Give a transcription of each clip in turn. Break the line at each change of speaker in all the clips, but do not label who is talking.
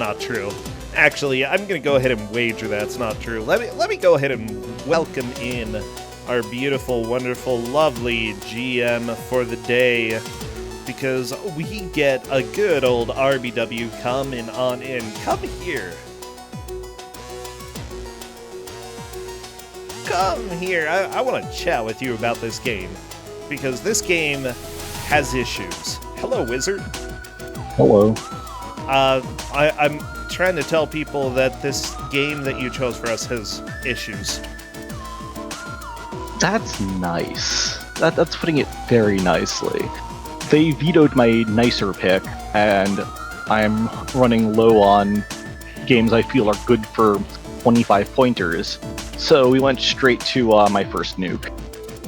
not true. Actually, I'm gonna go ahead and wager that's not true. Let me go ahead and welcome in our beautiful, wonderful, lovely GM for the day, because we get a good old RBW coming on in. Come here. Come here. I want to chat with you about this game, because this game has issues. Hello, Wizard.
Hello.
I'm trying to tell people that this game that you chose for us has issues.
That's nice. That's putting it very nicely. They vetoed my nicer pick, and I'm running low on games I feel are good for 25 pointers. So we went straight to my first nuke.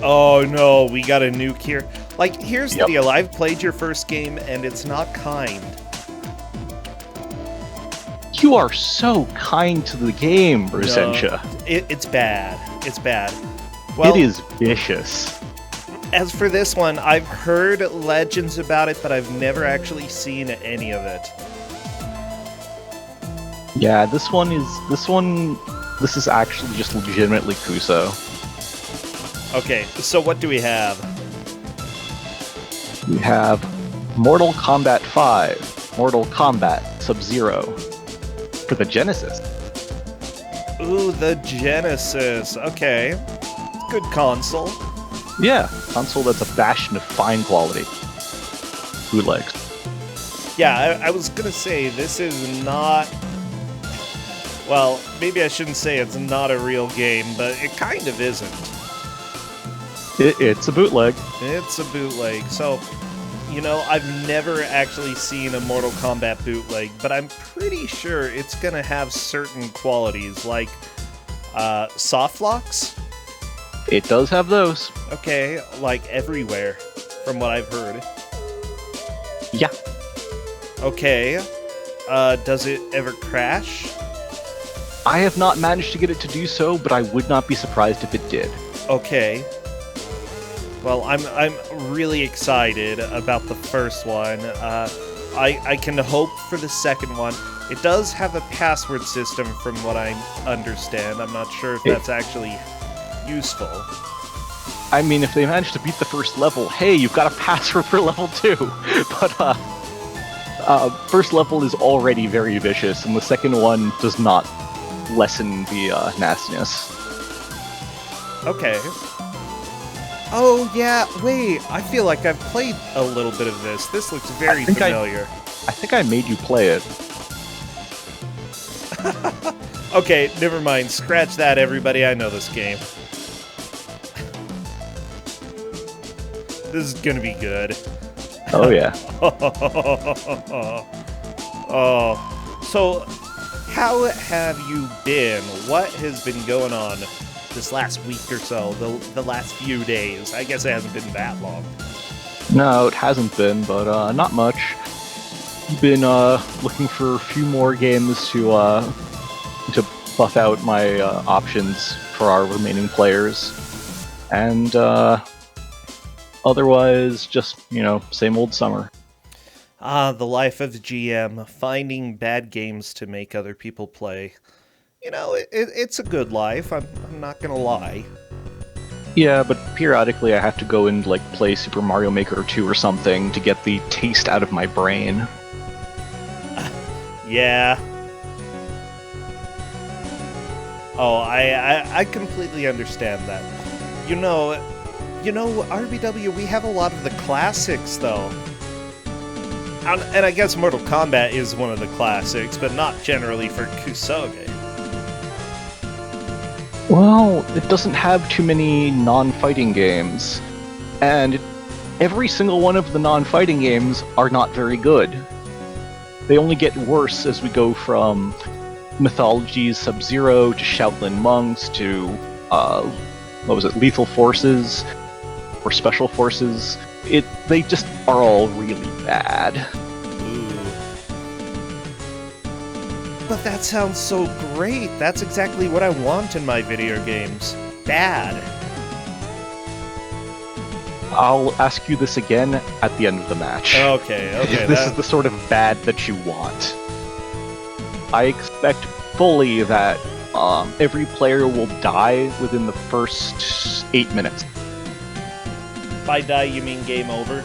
Oh no, we got a nuke here. Like, here's the
Yep.
deal. I've played your first game, and it's not kind.
You are so kind to the game, Brusensha.
No, it's bad. It's bad. Well,
It is vicious.
as for this one, I've heard legends about it, but I've never actually seen any of it.
Yeah, this is actually just legitimately Kuso.
Okay, so what do we have?
We have Mortal Kombat 5, Mortal Kombat Sub-Zero for the Genesis.
Ooh, the Genesis. Okay. Good console.
Yeah, console that's a bastion of fine quality. Bootlegs.
Yeah, I was gonna say, this is not... Well, maybe I shouldn't say it's not a real game, but it kind of isn't.
It's a bootleg.
It's a bootleg, so... You know, I've never actually seen a Mortal Kombat bootleg, but I'm pretty sure it's gonna have certain qualities, like, soft locks?
It does have those.
Okay, like everywhere, from what I've heard.
Yeah.
Okay, does it ever crash?
I have not managed to get it to do so, but I would not be surprised if it did.
Okay. Well, I'm really excited about the first one. I can hope for the second one. It does have a password system from what I understand. I'm not sure if that's actually useful.
I mean, if they manage to beat the first level, hey, you've got a password for level 2. But, first level is already very vicious, and the second one does not lessen the nastiness.
Okay. Oh, yeah, wait, I feel like I've played a little bit of this. This looks very familiar.
I think I made you play it.
Okay, never mind. Scratch that, everybody. I know this game. This is gonna be good.
Oh, yeah.
Oh. So, how have you been? What has been going on this last week or so? The last few days? I guess it hasn't been that long.
No, it hasn't been, but not much. Been looking for a few more games to buff out my options for our remaining players, and otherwise just, same old summer.
Ah, the life of the GM, finding bad games to make other people play. You know, it's a good life, I'm not gonna lie.
Yeah, but periodically I have to go and play Super Mario Maker 2 or something to get the taste out of my brain.
Yeah. Oh, I completely understand that. You know, RBW, we have a lot of the classics, though. And I guess Mortal Kombat is one of the classics, but not generally for Kusogr4nde.
Well, it doesn't have too many non-fighting games, and every single one of the non-fighting games are not very good. They only get worse as we go from Mythology's Sub-Zero to Shaolin Monks to, Lethal Forces, or Special Forces. They just are all really bad.
Ooh. But that sounds so great. That's exactly what I want in my video games. Bad.
I'll ask you this again at the end of the match.
Okay.
This is the sort of bad that you want. I expect fully that every player will die within the first 8 minutes.
By die, you mean game over?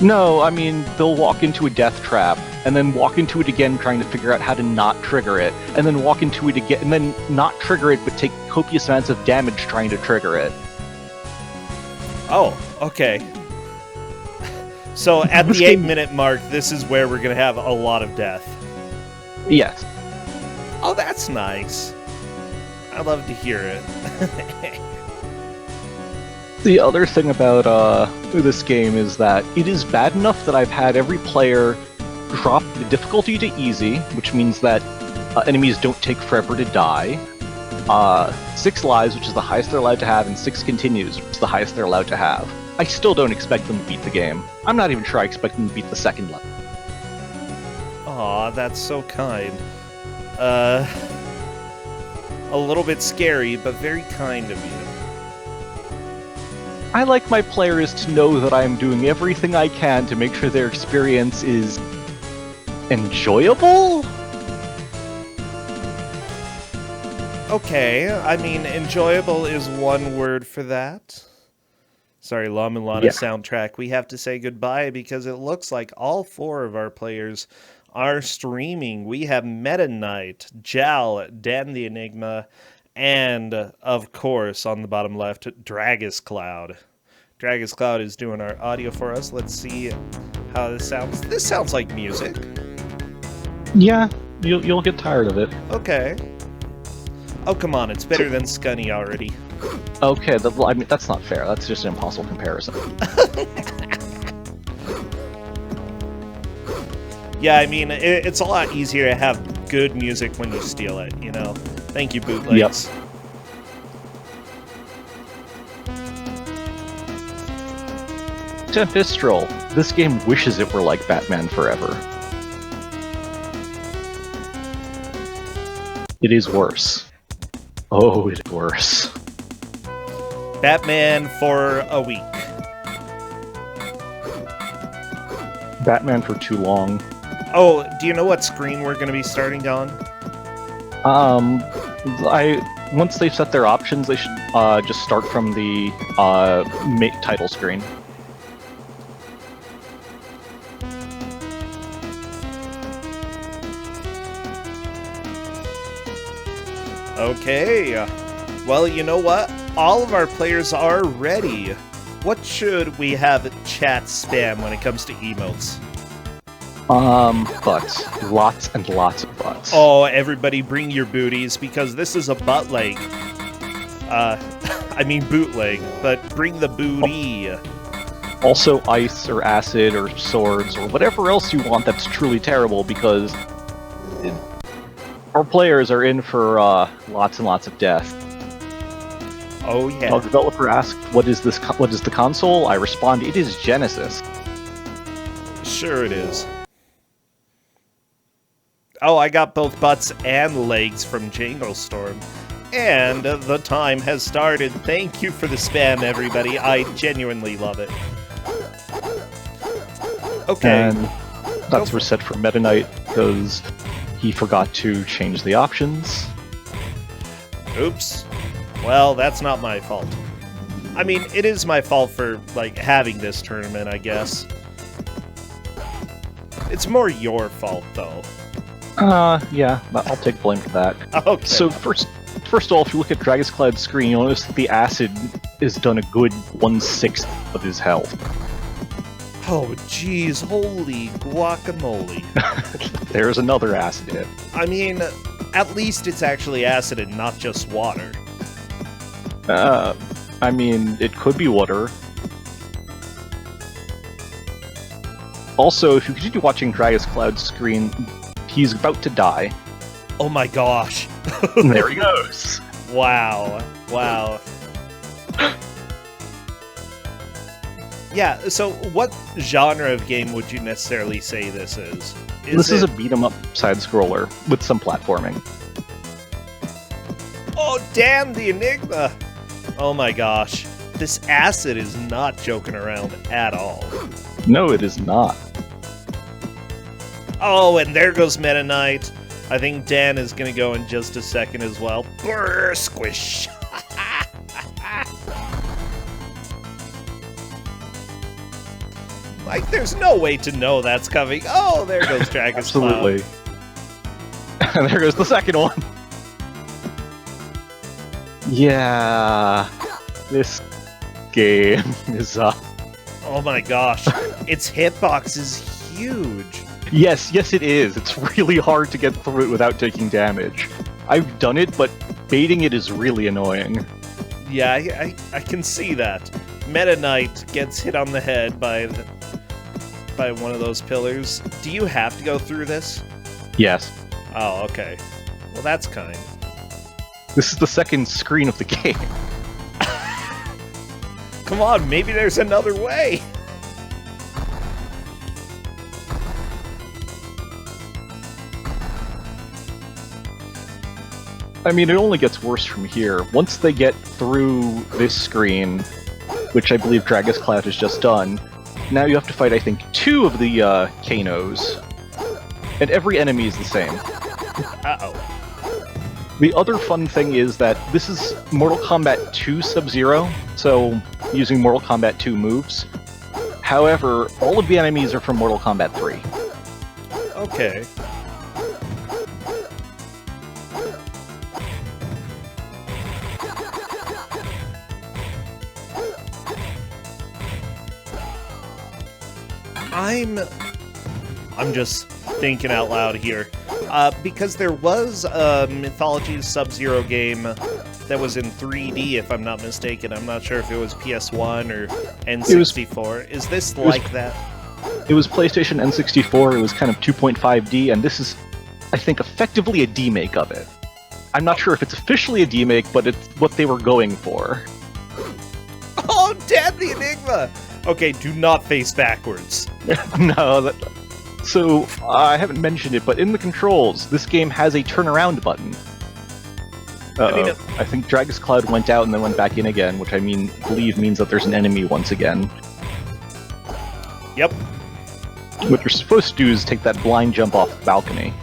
No, I mean, they'll walk into a death trap, and then walk into it again trying to figure out how to not trigger it, and then walk into it again, and then not trigger it, but take copious amounts of damage trying to trigger it.
Oh, okay. So at the 8-minute mark, this is where we're going to have a lot of death.
Yes.
Oh, that's nice. I love to hear it.
The other thing about this game is that it is bad enough that I've had every player drop the difficulty to easy, which means that enemies don't take forever to die. 6 lives, which is the highest they're allowed to have, and 6 continues, which is the highest they're allowed to have. I still don't expect them to beat the game. I'm not even sure I expect them to beat the second level.
Aw, that's so kind. A little bit scary, but very kind of you.
I like my players to know that I'm doing everything I can to make sure their experience is enjoyable?
Okay, I mean, enjoyable is one word for that. Sorry, Lum and Lana soundtrack. We have to say goodbye because it looks like all 4 of our players are streaming. We have Meta Knight, Jal, Dan the Enigma, and, of course, on the bottom left, Dragus Cloud. Dragus Cloud is doing our audio for us. Let's see how this sounds. This sounds like music.
Yeah, you'll get tired of it.
Okay. Oh, come on. It's better than Scunny already.
Okay, I mean, that's not fair. That's just an impossible comparison.
Yeah, I mean, it's a lot easier to have good music when you steal it, you know? Thank you, bootlegs.
Yep. Tempestral. This game wishes it were like Batman Forever. It is worse. Oh, it is worse.
Batman for a week.
Batman for too long.
Oh, do you know what screen we're going to be starting on?
Once they've set their options, they should just start from the title screen.
Okay. Well, you know what? All of our players are ready. What should we have chat spam when it comes to emotes?
Butts. Lots and lots of butts.
Oh, everybody bring your booties, because this is a bootleg. I mean bootleg, but bring the booty.
Also ice or acid or swords or whatever else you want that's truly terrible, because our players are in for lots and lots of death.
Oh yeah.
Our developer asked, "What is this? What is the console?" I respond, "It is Genesis."
Sure it is. Oh, I got both butts and legs from Jangle Storm. And the time has started. Thank you for the spam, everybody. I genuinely love it. Okay.
And that's reset for Meta Knight because he forgot to change the options.
Oops. Well, that's not my fault. I mean, it is my fault for, like, having this tournament, I guess. It's more your fault, though.
Yeah, I'll take blame for that.
Okay.
So first of all, if you look at Dragus Cloud's screen, you'll notice that the acid is done a good 1/6 of his health.
Oh, jeez, holy guacamole.
There's another acid hit.
I mean, at least it's actually acid and not just water.
I mean, it could be water. Also, if you continue watching Dragus Cloud's screen, he's about to die.
Oh my gosh.
And there he goes.
Wow. Wow. Yeah, so what genre of game would you necessarily say this is?
This is a beat-em-up side-scroller with some platforming.
Oh, damn the Enigma! Oh my gosh. This acid is not joking around at all.
No, it is not.
Oh, and there goes Meta Knight. I think Dan is gonna go in just a second as well. Brr, squish. Like, there's no way to know that's coming. Oh, there goes Dragon's Cloud.
Absolutely. And there goes the second one. Yeah, this game is
Oh my gosh, its hitbox is huge.
Yes, it is. It's really hard to get through it without taking damage. I've done it, but baiting it is really annoying.
Yeah, I can see that. Meta Knight gets hit on the head by one of those pillars. Do you have to go through this?
Yes.
Oh, okay. Well, that's kind.
This is the second screen of the game.
Come on, maybe there's another way.
I mean, it only gets worse from here. Once they get through this screen, which I believe Dragon's Cloud has just done, now you have to fight, I think, 2 of the Kanos. And every enemy is the same.
Uh-oh.
The other fun thing is that this is Mortal Kombat 2 Sub-Zero, so using Mortal Kombat 2 moves. However, all of the enemies are from Mortal Kombat 3.
Okay. I'm just thinking out loud here. Because there was a Mythology Sub-Zero game that was in 3D, if I'm not mistaken. I'm not sure if it was PS1 or N64. Is this like that?
It was PlayStation N64, it was kind of 2.5D, and this is, I think, effectively a demake of it. I'm not sure if it's officially a demake, but it's what they were going for.
Oh, Dan the Enigma! Okay, do not face backwards.
No, so, I haven't mentioned it, but in the controls, this game has a turnaround button. I think Dragon's Cloud went out and then went back in again, which I believe means that there's an enemy once again.
Yep.
What you're supposed to do is take that blind jump off the balcony.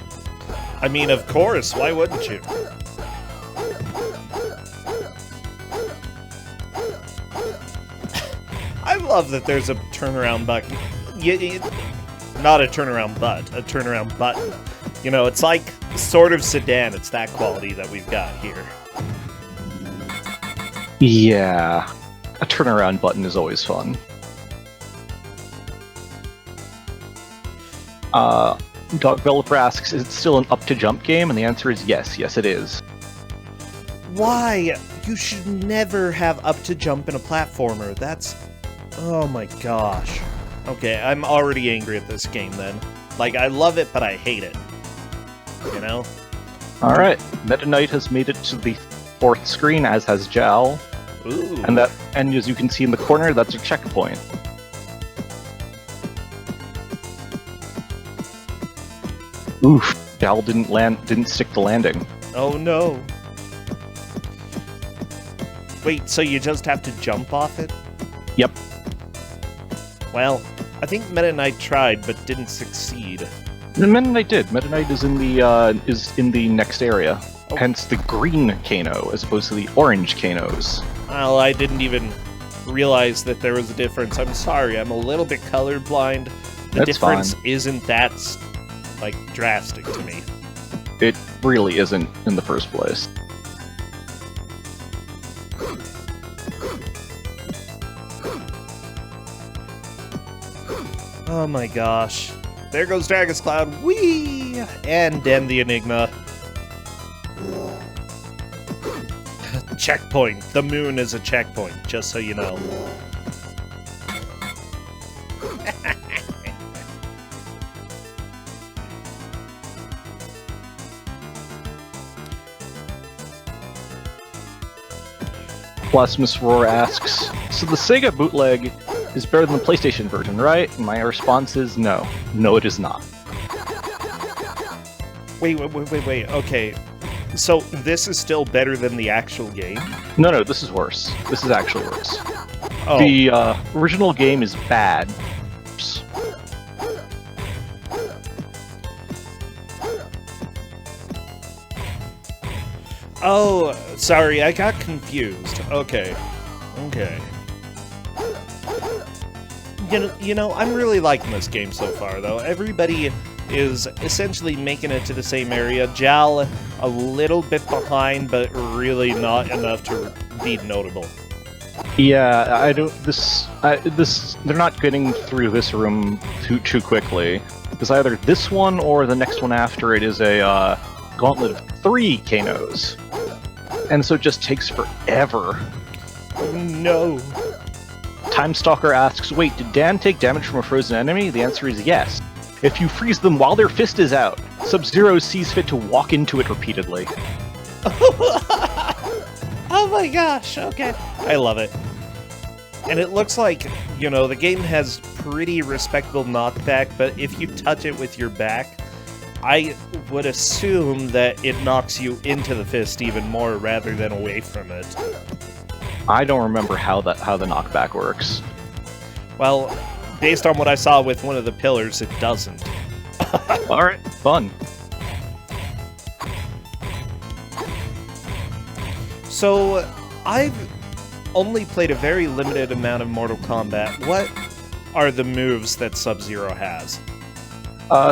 I mean, of course, why wouldn't you? I love that there's a turnaround button. Not a turnaround a turnaround button. You know, it's like sort of sedan. It's that quality that we've got here.
Yeah, a turnaround button is always fun. Developer asks, is it still an up-to-jump game? And the answer is yes, it is.
Why? You should never have up-to-jump in a platformer. That's... Oh my gosh. Okay, I'm already angry at this game then. Like, I love it, but I hate it. You know?
Alright, Meta Knight has made it to the 4th screen, as has Jowl.
Ooh.
And as you can see in the corner, that's a checkpoint. Oof, Jowl didn't stick the landing.
Oh no. Wait, so you just have to jump off it?
Yep.
Well, I think Meta Knight tried, but didn't succeed.
Meta Knight did. Meta Knight is in the next area. Oh. Hence the green Kano, as opposed to the orange Kanos.
Well, I didn't even realize that there was a difference. I'm sorry, I'm a little bit colorblind. The difference isn't that, like, drastic to me.
It really isn't in the first place.
Oh my gosh. There goes Dragon's Cloud. Whee! And Dan the Enigma. Checkpoint. The moon is a checkpoint, just so you know.
Blasphemous Roar asks, so the Sega bootleg is better than the PlayStation version, right? And my response is no. No, it is not.
Wait. Okay. So this is still better than the actual game?
No, this is worse. This is actually worse.
Oh.
The original game is bad.
Oh, sorry, I got confused. Okay. Okay. You know, I'm really liking this game so far, though. Everybody is essentially making it to the same area. Jal a little bit behind, but really not enough to be notable.
Yeah, I don't. They're not getting through this room too quickly. Because either this one or the next one after it is a gauntlet of 3 Kanos, and so it just takes forever.
No.
Time Stalker asks, wait, did Dan take damage from a frozen enemy? The answer is yes. If you freeze them while their fist is out, Sub-Zero sees fit to walk into it repeatedly.
Oh my gosh, okay. I love it. And it looks like, you know, the game has pretty respectable knockback, but if you touch it with your back, I would assume that it knocks you into the fist even more rather than away from it.
I don't remember how the knockback works.
Well, based on what I saw with one of the pillars, it doesn't.
Alright, fun.
So, I've only played a very limited amount of Mortal Kombat. What are the moves that Sub-Zero has?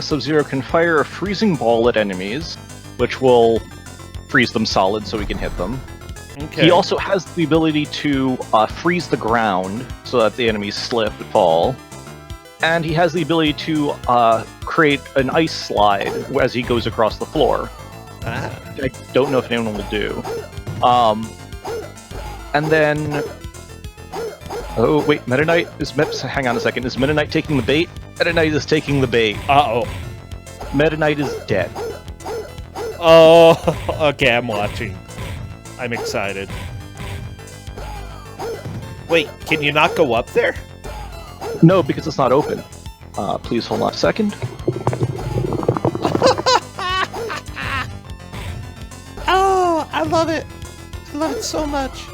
Sub-Zero can fire a freezing ball at enemies, which will freeze them solid so he can hit them.
Okay.
He also has the ability to freeze the ground so that the enemies slip and fall. And he has the ability to create an ice slide as he goes across the floor.
Ah.
I don't know if anyone will do. And then... Oh, wait, Meta Knight is... Hang on a second. Is Meta Knight taking the bait? Meta Knight is taking the bait.
Uh-oh.
Meta Knight is dead.
Oh, okay, I'm watching. I'm excited. Wait, can you not go up there?
No, because it's not open. Please hold on a second.
Oh, I love it. I love it so much.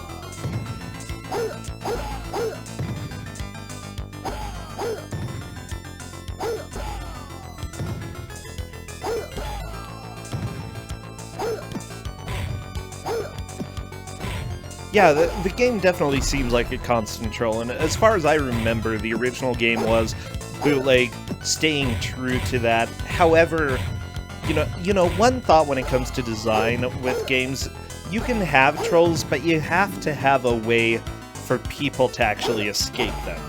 Yeah, the game definitely seems like a constant troll, and as far as I remember, the original game was bootleg, staying true to that. However, you know, one thought when it comes to design with games, you can have trolls, but you have to have a way for people to actually escape them.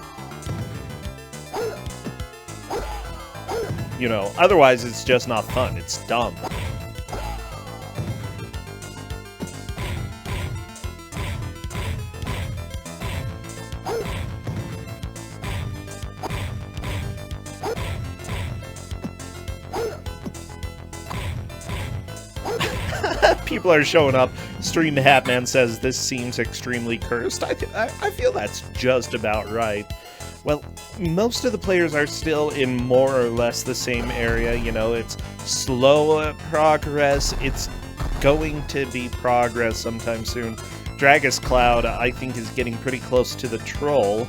You know, otherwise it's just not fun, it's dumb. People are showing up. Stream Hatman says this seems extremely cursed. I feel that's just about right. Well, most of the players are still in more or less the same area. You know, it's slow progress. It's going to be progress sometime soon. Dragus Cloud, I think, is getting pretty close to the troll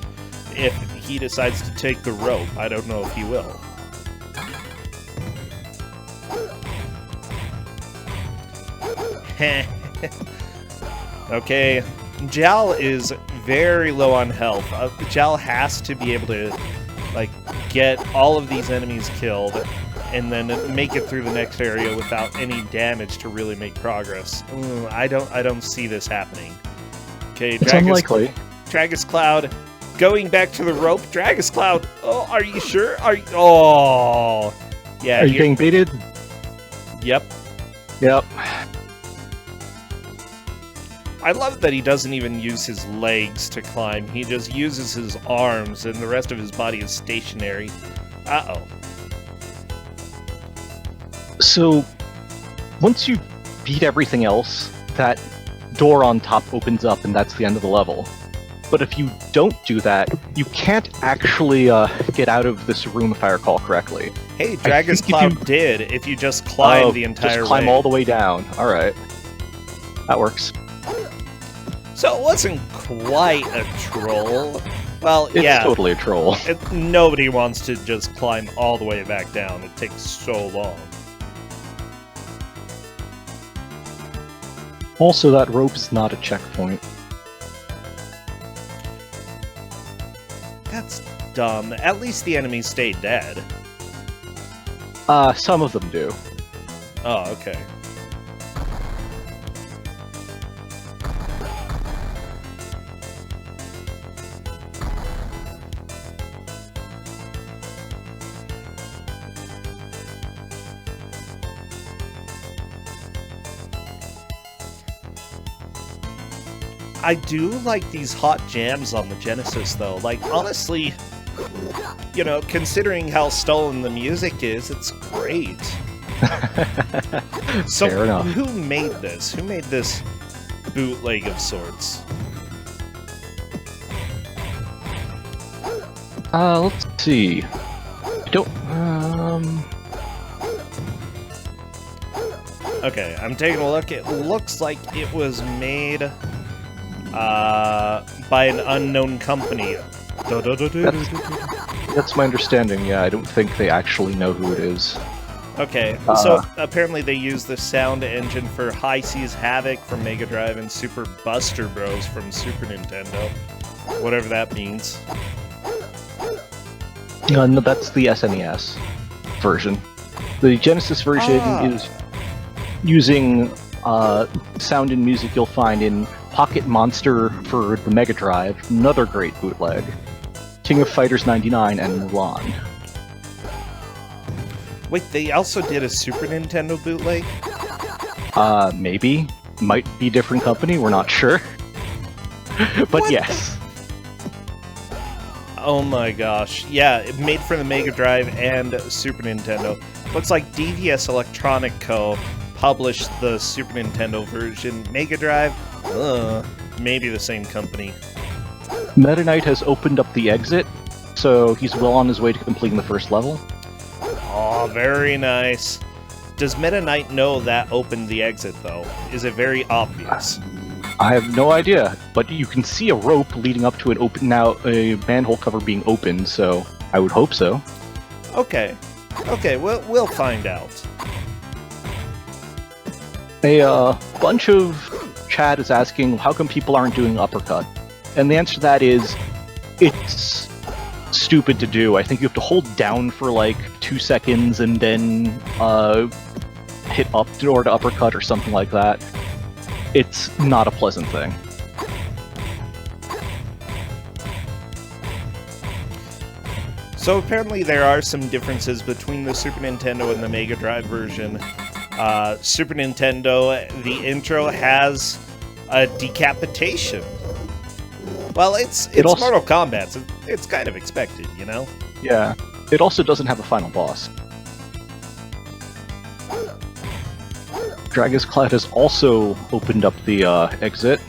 if he decides to take the rope. I don't know if he will. Okay, Jal is very low on health. Jal has to be able to, like, get all of these enemies killed and then make it through the next area without any damage to really make progress. I don't see this happening. Okay,
it's unlikely.
Dragus Cloud going back to the rope. Dragus Cloud. Oh, are you sure? Are you? Oh, yeah.
Are you getting baited?
Yep.
Yep.
I love that he doesn't even use his legs to climb. He just uses his arms, and the rest of his body is stationary. Uh-oh.
So, once you beat everything else, that door on top opens up, and that's the end of the level. But if you don't do that, you can't actually get out of this room, if I recall correctly.
Hey, Dragus Cloud did, if you just climb the entire way.
Just climb all the way down. Alright. That works.
So it wasn't quite a troll. Well,
it's
yeah.
It's totally a troll.
Nobody wants to just climb all the way back down. It takes so long.
Also, that rope is not a checkpoint.
That's dumb. At least the enemies stay dead.
Some of them do.
Oh, okay. I do like these hot jams on the Genesis, though. Like, honestly, you know, considering how stolen the music is, it's great. So,
Fair enough.
who made this? Who made this bootleg of sorts?
Let's see. I don't,
Okay, I'm taking a look. It looks like it was made by an unknown company.
That's my understanding, yeah. I don't think they actually know who it is.
Okay, so apparently they use the sound engine for High Seas Havoc from Mega Drive and Super Buster Bros from Super Nintendo. Whatever that means.
No, that's the SNES version. The Genesis version is using sound and music you'll find in Pocket Monster for the Mega Drive, another great bootleg, King of Fighters 99, and Mulan.
Wait, they also did a Super Nintendo bootleg?
Maybe. Might be different company, we're not sure. But
What?
yes.
Oh my gosh. Yeah, it made for the Mega Drive and Super Nintendo. Looks like DVS Electronic Co. published the Super Nintendo version. Mega Drive? Maybe the same company.
Meta Knight has opened up the exit, so he's well on his way to completing the first level.
Oh, very nice. Does Meta Knight know that opened the exit, though? Is it very obvious?
I have no idea, but you can see a rope leading up to a manhole cover being opened, so I would hope so.
Okay. Okay, we'll find out.
A bunch of chat is asking how come people aren't doing uppercut, and the answer to that is it's stupid to do. I think you have to hold down for like 2 seconds and then hit up or to uppercut or something like that. It's not a pleasant thing.
So apparently there are some differences between the Super Nintendo and the Mega Drive version. Super Nintendo, the intro has a decapitation. Well, it's
also,
Mortal Kombat, so it's kind of expected, you know?
Yeah. It also doesn't have a final boss. Dragon's Cloud has also opened up the exit.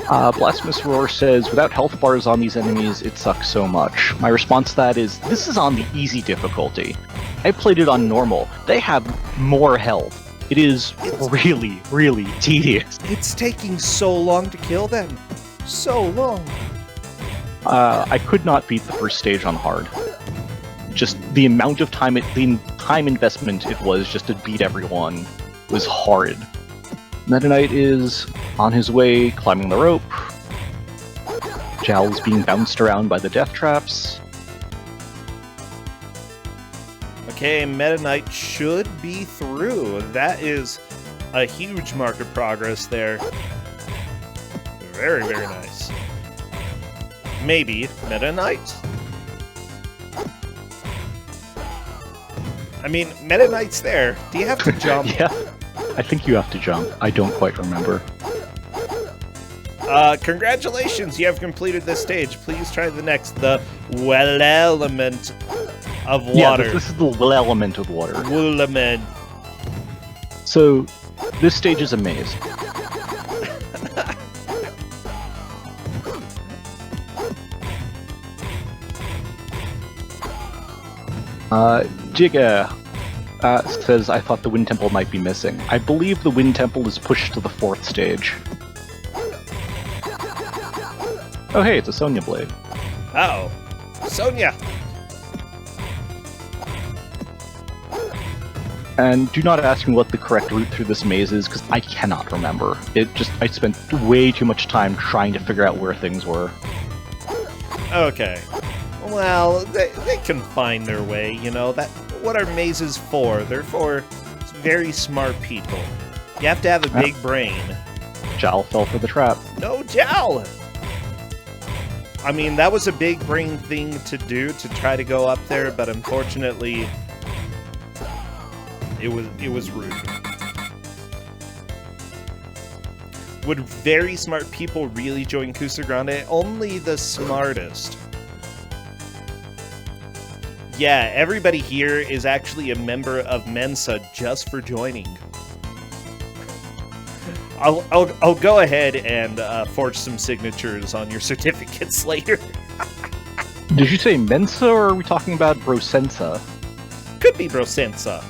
Blasphemous Roar says, without health bars on these enemies, it sucks so much. My response to that is, this is on the easy difficulty. I played it on normal. They have more health. It is really, really tedious.
It's taking so long to kill them. So long.
I could not beat the first stage on hard. Just the amount of time, the time investment it was just to beat everyone was horrid. Meta Knight is on his way, climbing the rope. Jal is being bounced around by the death traps.
Okay, Meta Knight should be through. That is a huge mark of progress there. Very, very nice. Maybe Meta Knight? I mean, Meta Knight's there. Do you have to jump?
Yeah, I think you have to jump. I don't quite remember.
Congratulations, you have completed this stage. Please try the next, the well element of water.
Yeah, this is the well element of water.
Well element.
So, this stage is a maze. Jigga says, I thought the Wind Temple might be missing. I believe the Wind Temple is pushed to the 4th stage. Oh hey, it's a Sonya Blade.
Uh-oh. Sonya!
And do not ask me what the correct route through this maze is, because I cannot remember. I spent way too much time trying to figure out where things were.
Okay. Well, they can find their way, you know. What are mazes for? They're for very smart people. You have to have a big brain.
Jal fell for the trap.
No, Jal! I mean, that was a big brain thing to do, to try to go up there, but unfortunately, it was rude. Would very smart people really join Kusogr4nde? Only the smartest. Yeah, everybody here is actually a member of Mensa just for joining. I'll go ahead and forge some signatures on your certificates later.
Did you say Mensa, or are we talking about Brosensa?
Could be Brosensa.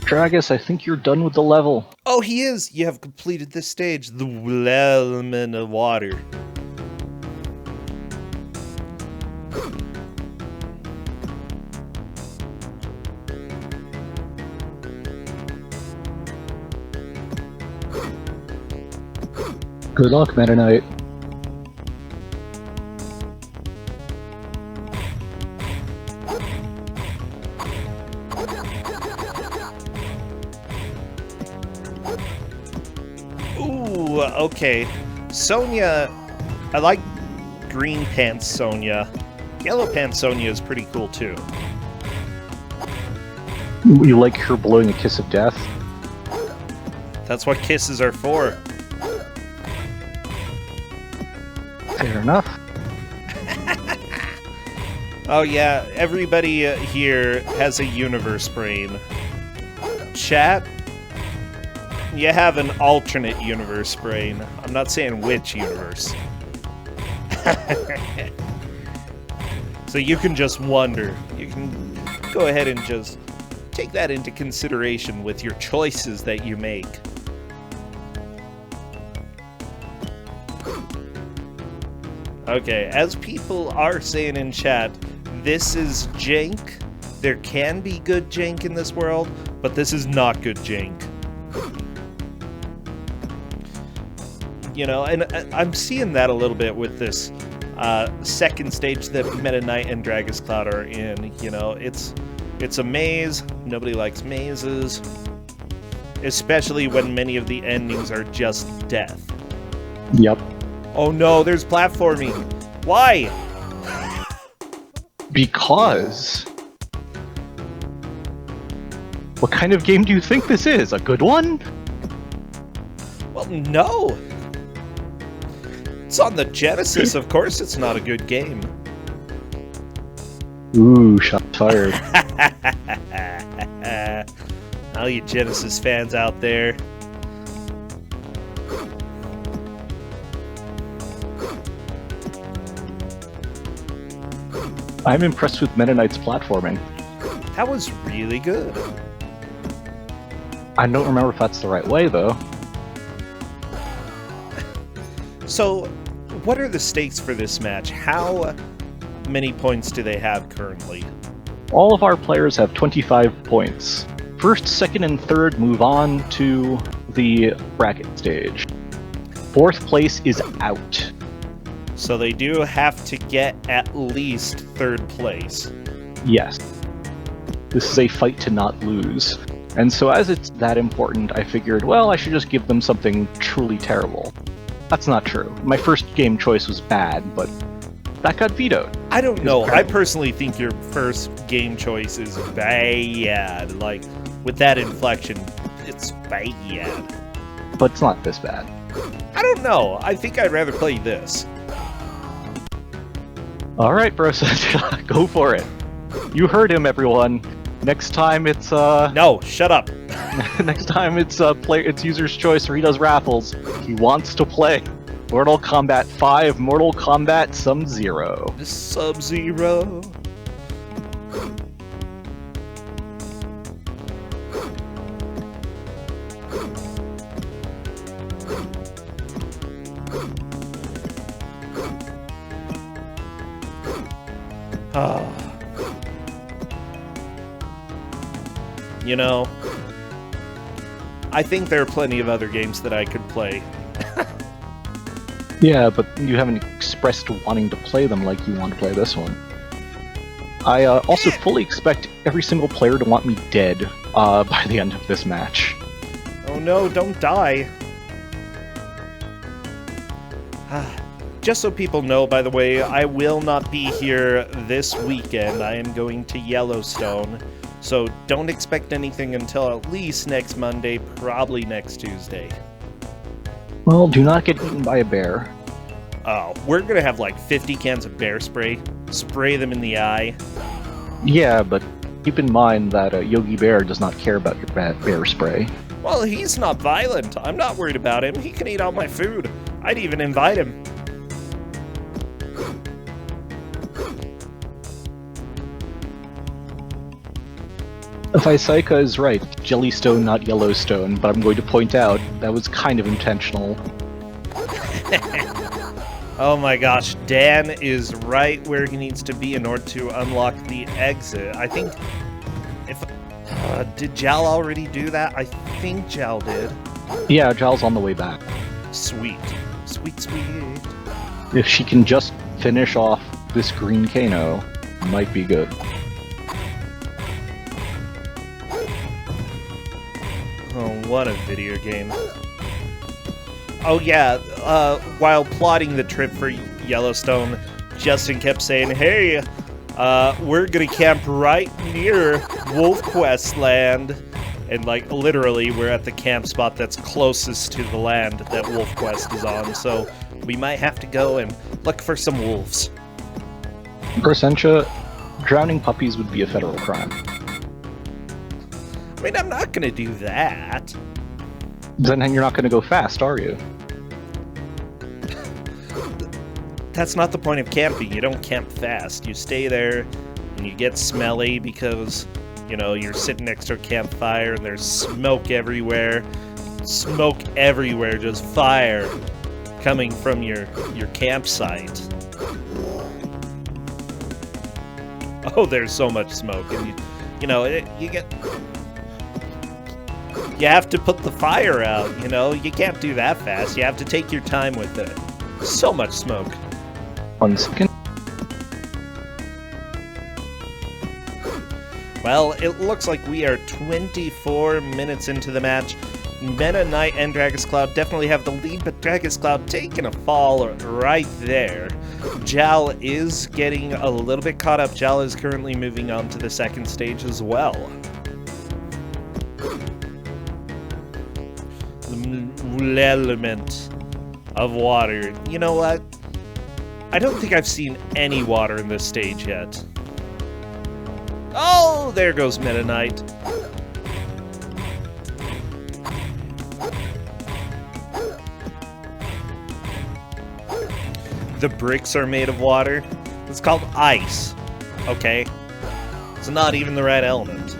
Dragus, I think you're done with the level.
Oh, he is! You have completed this stage. The element of water.
Good luck, Meta Knight.
Ooh, okay. Sonia, I like green pants Sonia. Yellow pants Sonia is pretty cool too.
You like her blowing a kiss of death?
That's what kisses are for.
Fair enough.
Oh yeah, everybody here has a universe brain. Chat, you have an alternate universe brain. I'm not saying which universe. So you can just wonder. You can go ahead and just take that into consideration with your choices that you make. Okay, as people are saying in chat, this is jank. There can be good jank in this world, but this is not good jank. You know, and I'm seeing that a little bit with this second stage that Meta Knight and Dragus Cloud are in. You know, it's a maze. Nobody likes mazes. Especially when many of the endings are just death.
Yep.
Oh no, there's platforming. Why?
Because... What kind of game do you think this is? A good one?
Well, no. It's on the Genesis, of course it's not a good game.
Ooh, shot fired.
All you Genesis fans out there.
I'm impressed with Meta Knight's platforming.
That was really good.
I don't remember if that's the right way, though.
So, what are the stakes for this match? How many points do they have currently?
All of our players have 25 points. First, second, and third move on to the bracket stage. Fourth place is out.
So they do have to get at least third place.
Yes. This is a fight to not lose. And so as it's that important, I figured, well, I should just give them something truly terrible. That's not true. My first game choice was bad, but that got vetoed.
I don't know. I personally think your first game choice is bad. Like, with that inflection, it's bad.
But it's not this bad.
I don't know. I think I'd rather play this.
Alright, bro, go for it. You heard him, everyone. Next time it's,
No, shut up.
next time it's, it's user's choice or he does raffles. He wants to play Mortal Kombat 5, Mortal Kombat Sub-Zero.
Sub-Zero. You know, I think there are plenty of other games that I could play.
Yeah, but you haven't expressed wanting to play them like you want to play this one. I also fully expect every single player to want me dead by the end of this match.
Oh no, don't die. Just so people know, by the way, I will not be here this weekend. I am going to Yellowstone. So don't expect anything until at least next Monday, probably next Tuesday.
Well, do not get eaten by a bear.
Oh, we're gonna have like 50 cans of bear spray. Spray them in the eye.
Yeah, but keep in mind that Yogi Bear does not care about your bear spray.
Well, he's not violent. I'm not worried about him. He can eat all my food. I'd even invite him.
Visaika is right. Jellystone, not Yellowstone, but I'm going to point out that was kind of intentional.
Oh my gosh, Dan is right where he needs to be in order to unlock the exit. I think... did Jal already do that? I think Jal did.
Yeah, Jal's on the way back.
Sweet. Sweet, sweet.
If she can just finish off this green Kano, might be good.
Oh, what a video game. Oh yeah, while plotting the trip for Yellowstone, Justin kept saying, hey, we're gonna camp right near Wolf Quest land. And like, literally, we're at the camp spot that's closest to the land that Wolf Quest is on, so we might have to go and look for some wolves.
Persentia, drowning puppies would be a federal crime.
I mean, I'm not gonna do that.
Then you're not gonna go fast, are you?
That's not the point of camping. You don't camp fast. You stay there, and you get smelly because, you know, you're sitting next to a campfire, and there's smoke everywhere. Smoke everywhere, just fire coming from your campsite. Oh, there's so much smoke, and you know, you get... You have to put the fire out, you know? You can't do that fast. You have to take your time with it. So much smoke.
1 second.
Well, it looks like we are 24 minutes into the match. Meta Knight and Dragus Cloud definitely have the lead, but Dragus Cloud taking a fall right there. Jal is getting a little bit caught up. Jal is currently moving on to the second stage as well. The element of water. You know what? I don't think I've seen any water in this stage yet. Oh, there goes Meta Knight. The bricks are made of water. It's called ice. Okay. It's not even the right element.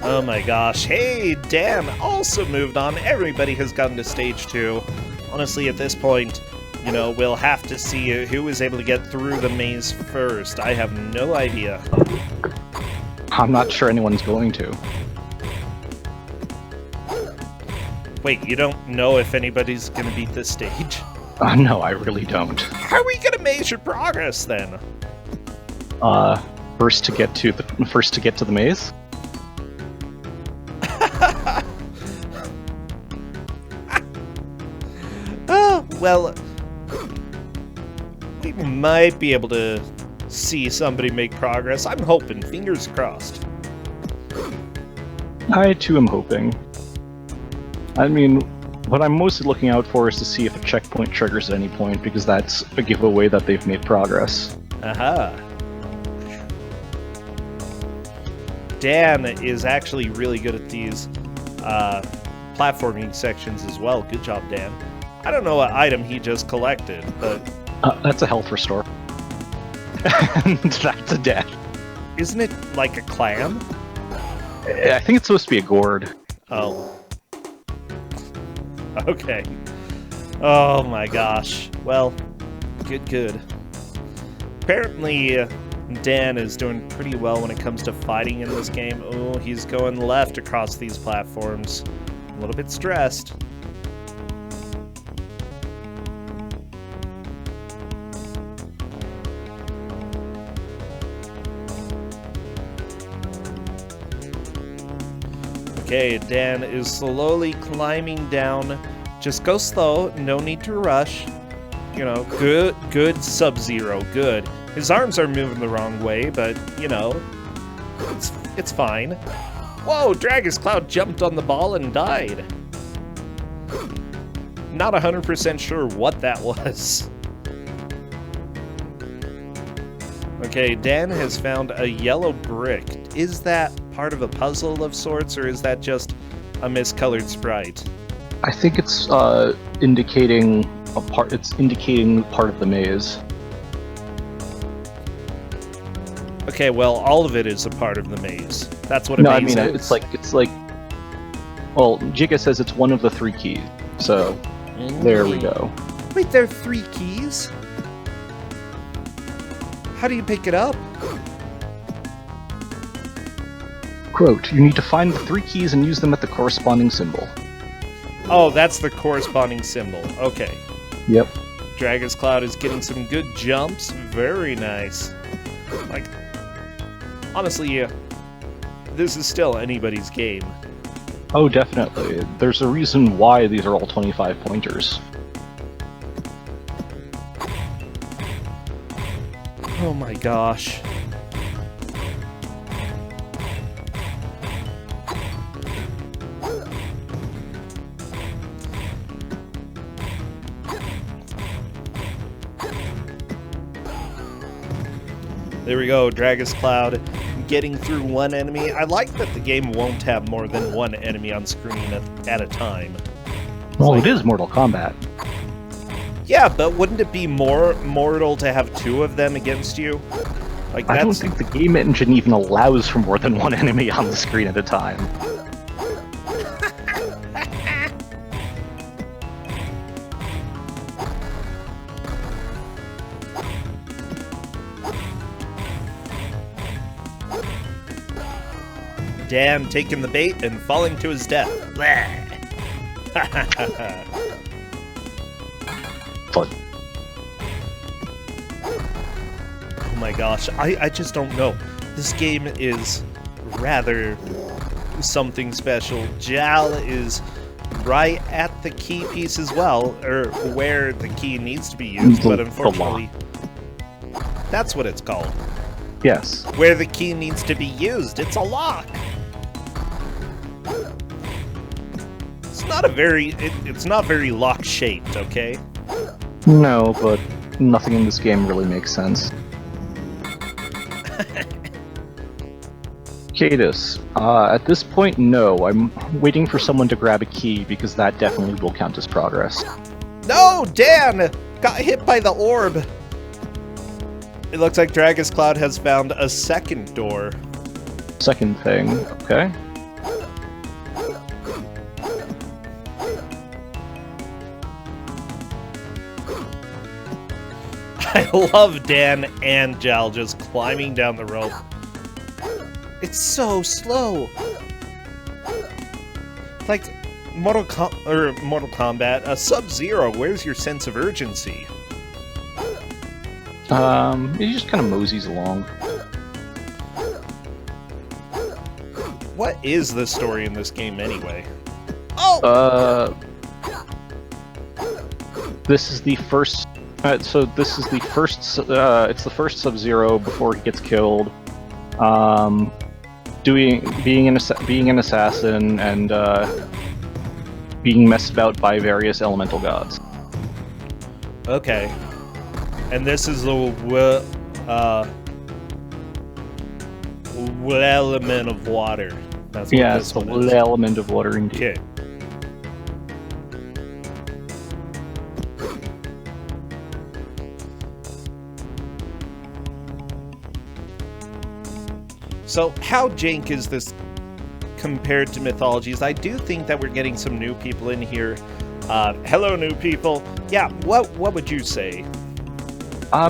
Oh my gosh. Hey, Dan also moved on. Everybody has gotten to stage 2. Honestly, at this point, you know, we'll have to see who is able to get through the maze first. I have no idea.
I'm not sure anyone's going to.
Wait, you don't know if anybody's gonna beat this stage?
No, I really don't.
How are we gonna measure progress then?
First to get to the maze.
Well, we might be able to see somebody make progress. I'm hoping, fingers crossed.
I too am hoping. I mean, what I'm mostly looking out for is to see if a checkpoint triggers at any point, because that's a giveaway that they've made progress.
Aha. Dan is actually really good at these platforming sections as well. Good job, Dan. I don't know what item he just collected, but...
that's a health restore. And that's a death.
Isn't it like a clam?
I think it's supposed to be a gourd.
Oh. Okay. Oh my gosh. Well, good. Apparently, Dan is doing pretty well when it comes to fighting in this game. Oh, he's going left across these platforms. A little bit stressed. Okay, Dan is slowly climbing down. Just go slow, no need to rush. You know, good Sub-Zero, good. His arms are moving the wrong way, but, you know, it's fine. Whoa, Dragus Cloud jumped on the ball and died. Not 100% sure what that was. Okay, Dan has found a yellow brick. Is that part of a puzzle of sorts, or is that just a miscolored sprite?
I think it's indicating a part. It's indicating part of the maze.
Okay, well, all of it is a part of the maze. That's what a
No, I
maze
mean
is.
it's like. Well, Giga says it's one of the 3 keys. So there we go.
Wait, there are 3 keys? How do you pick it up?
Quote, you need to find the 3 keys and use them at the corresponding symbol.
Oh, that's the corresponding symbol. Okay.
Yep.
Dragus Cloud is getting some good jumps. Very nice. Like, honestly, this is still anybody's game.
Oh, definitely. There's a reason why these are all 25 pointers.
Oh my gosh. There we go, Dragus Cloud getting through one enemy. I like that the game won't have more than one enemy on screen at a time.
Well, it is Mortal Kombat.
Yeah, but wouldn't it be more mortal to have 2 of them against you? Like,
I don't think the game engine even allows for more than one enemy on the screen at a time.
Dan taking the bait and falling to his death.
Fun.
Oh my gosh, I just don't know. This game is rather something special. Jal is right at the key piece as well, or where the key needs to be used, but unfortunately, that's what it's called.
Yes.
Where the key needs to be used, it's a lock. It's not very lock shaped, okay?
No, but nothing in this game really makes sense. Cadus, at this point, no. I'm waiting for someone to grab a key because that definitely will count as progress.
No, Dan got hit by the orb. It looks like Dragus Cloud has found a second door.
Second thing, okay.
I love Dan and Jal just climbing down the rope. It's so slow. Like Mortal Kombat, Sub-Zero. Where's your sense of urgency?
He just kind of moseys along.
What is the story in this game anyway? Oh!
This is the first. So this is the first. It's the first Sub-Zero before he gets killed. Being an assassin and being messed about by various elemental gods.
Okay. And this is the element of water. That's what
Yeah,
this
it's the
one is.
element of water indeed.
Okay. So, how jank is this compared to Mythologies? I do think that we're getting some new people in here. Hello, new people. Yeah, what would you say?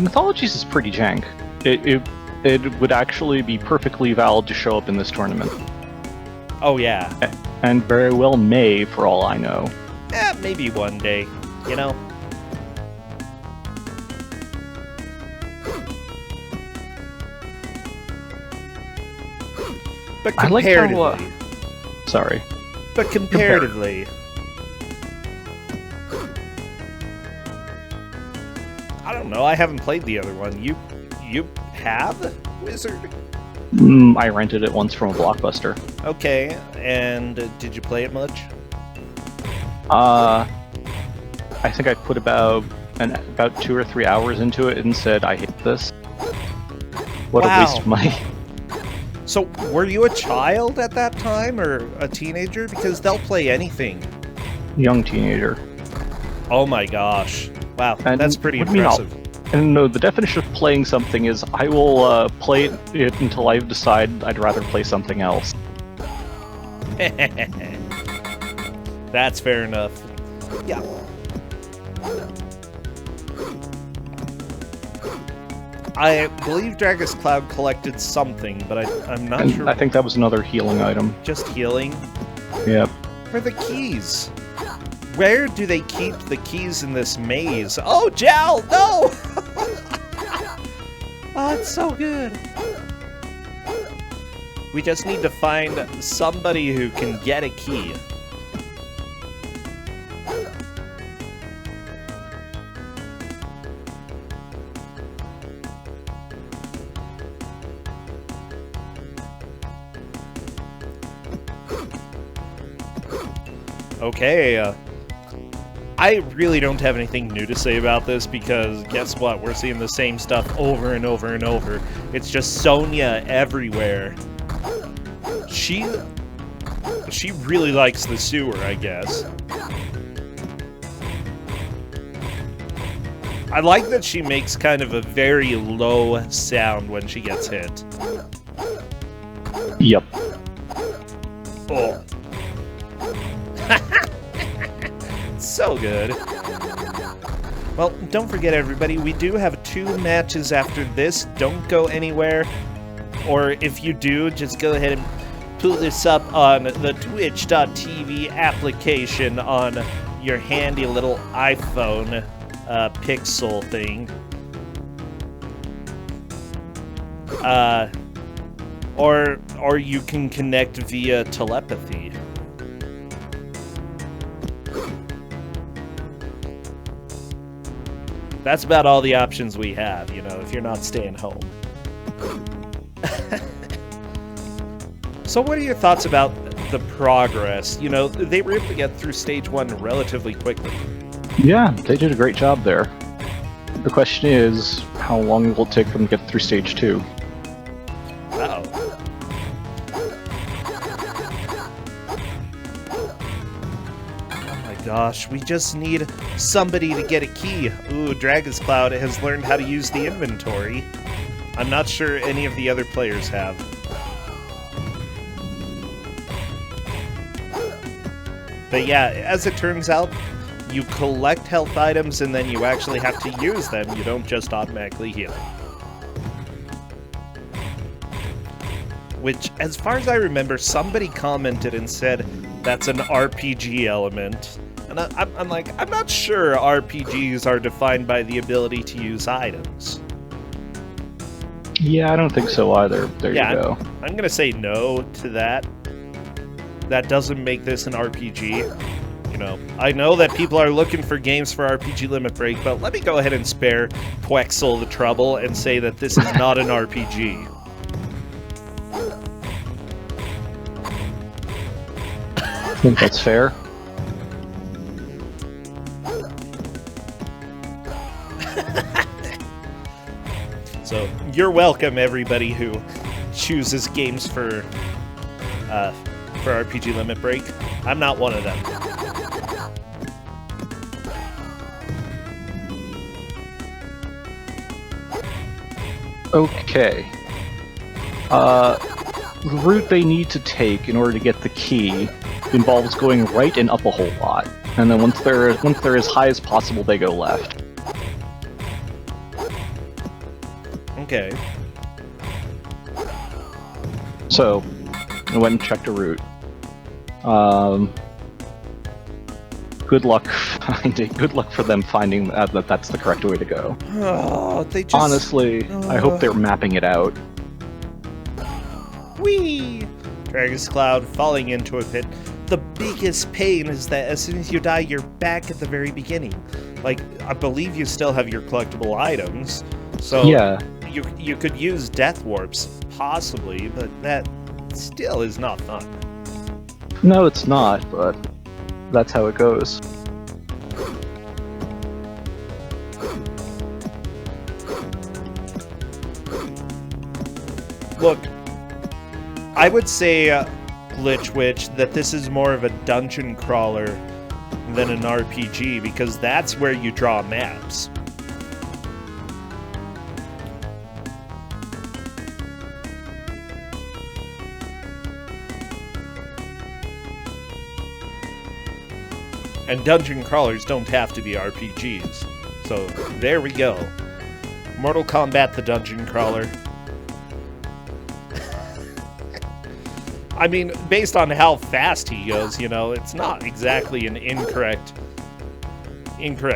Mythologies is pretty jank. It would actually be perfectly valid to show up in this tournament.
Oh yeah.
And very well may, for all I know.
Maybe one day, you know? But comparatively...
I like how, sorry.
But comparatively... I don't know, I haven't played the other one. You have, Wizard?
I rented it once from a Blockbuster.
Okay, and did you play it much?
I think I put about 2 or 3 hours into it and said, I hate this. What a waste of money.
So, were you a child at that time, or a teenager? Because they'll play anything.
Young teenager.
Oh my gosh. Wow,
and
that's pretty impressive.
And no, the definition of playing something is I will play it until I decide I'd rather play something else.
That's fair enough. Yeah. I believe Dragon's Cloud collected something, but I'm not sure.
I think that was another healing item.
Just healing?
Yep.
Where are the keys? Where do they keep the keys in this maze? Oh, Jal! No! Oh, it's so good. We just need to find somebody who can get a key. Okay, I really don't have anything new to say about this because guess what? We're seeing the same stuff over and over and over. It's just Sonia everywhere. She really likes the sewer, I guess. I like that she makes kind of a very low sound when she gets hit.
Yep.
Oh. So good. Well, don't forget everybody, we do have 2 matches after this. Don't go anywhere. Or if you do, just go ahead and pull this up on the twitch.tv application on your handy little iPhone Pixel thing. Or you can connect via telepathy. That's about all the options we have, you know, if you're not staying home. So what are your thoughts about the progress? You know, they were able to get through stage 1 relatively quickly.
Yeah, they did a great job there. The question is, how long will it take them to get through stage 2?
Uh-oh. Gosh, we just need somebody to get a key. Ooh, Dragon's Cloud has learned how to use the inventory. I'm not sure any of the other players have. But yeah, as it turns out, you collect health items and then you actually have to use them. You don't just automatically heal. Which, as far as I remember, somebody commented and said that's an RPG element. And I'm like, I'm not sure RPGs are defined by the ability to use items.
Yeah, I don't think so either. There you go.
I'm gonna say no to that. That doesn't make this an RPG. You know, I know that people are looking for games for RPG Limit Break, but let me go ahead and spare Quexel the trouble and say that this is not an RPG.
I think that's fair.
So, you're welcome, everybody who chooses games for RPG Limit Break. I'm not one of them.
Okay. The route they need to take in order to get the key involves going right and up a whole lot. And then once they're as high as possible, they go left.
Okay.
So, I went and checked a route. Good luck finding. Good luck for them finding that that's the correct way to go.
Oh, they just...
Honestly, I hope they're mapping it out.
Whee! Dragon's Cloud falling into a pit. The biggest pain is that as soon as you die, you're back at the very beginning. Like, I believe you still have your collectible items, so
Yeah.
you could use death warps, possibly, but that still is not fun.
No, it's not, but that's how it goes.
Look, I would say, Glitch Witch, that this is more of a dungeon crawler than an RPG, because that's where you draw maps. And dungeon crawlers don't have to be RPGs. So, there we go. Mortal Kombat the Dungeon Crawler. I mean, based on how fast he goes, you know, it's not exactly an incorrect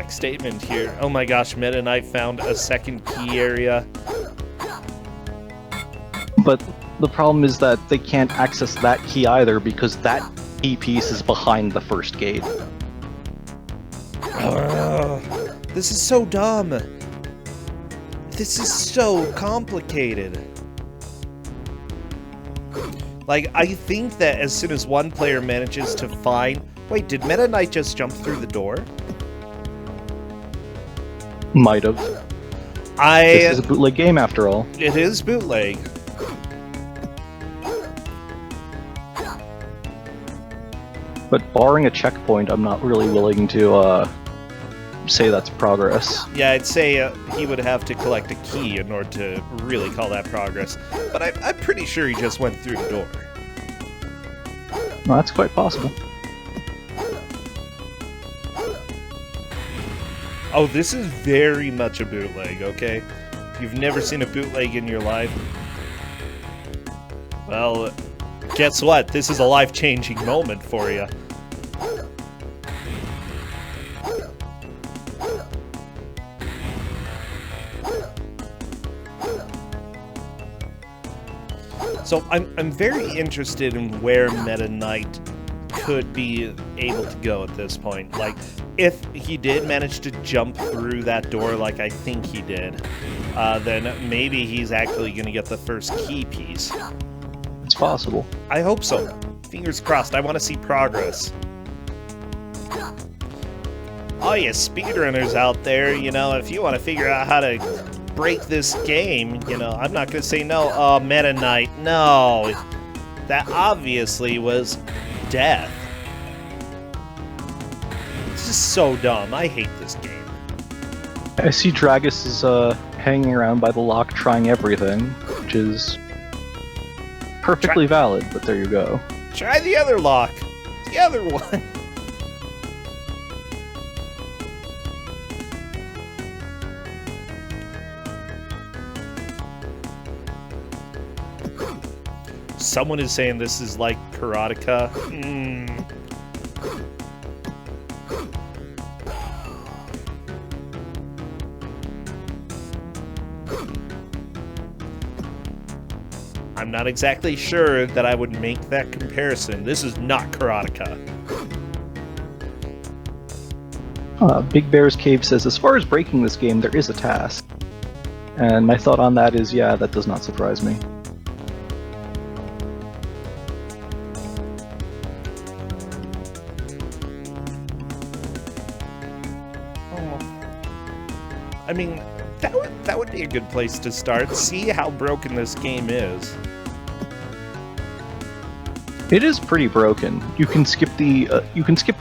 statement here. Oh my gosh, Meta Knight found a second key area.
But the problem is that they can't access that key either because that key piece is behind the first gate.
This is so dumb. This is so complicated. Like, I think that as soon as one player manages to find... Wait, did Meta Knight just jump through the door?
Might have. This is a bootleg game after all.
It is bootleg.
But barring a checkpoint, I'm not really willing to say that's progress.
Yeah, I'd say he would have to collect a key in order to really call that progress. But I'm pretty sure he just went through the door.
Well, that's quite possible.
Oh, this is very much a bootleg, okay? If you've never seen a bootleg in your life, well, guess what? This is a life-changing moment for you. So I'm very interested in where Meta Knight could be able to go at this point. Like, if he did manage to jump through that door like I think he did, then maybe he's actually going to get the first key piece.
It's possible.
I hope so. Fingers crossed. I want to see progress. All you speedrunners out there, you know, if you want to figure out how to break this game, you know, I'm not going to say no. Oh, Meta Knight, no. That obviously was death. This is so dumb. I hate this game.
I see Dragus is hanging around by the lock trying everything, which is perfectly valid, but there you go.
Try the other lock. The other one. Someone is saying this is like Karateka. I'm not exactly sure that I would make that comparison. This is not Karateka.
Big Bear's Cave says, as far as breaking this game, there is a task. And my thought on that is, yeah, that does not surprise me.
I mean, that would be a good place to start. See how broken this game is.
It is pretty broken. You can skip the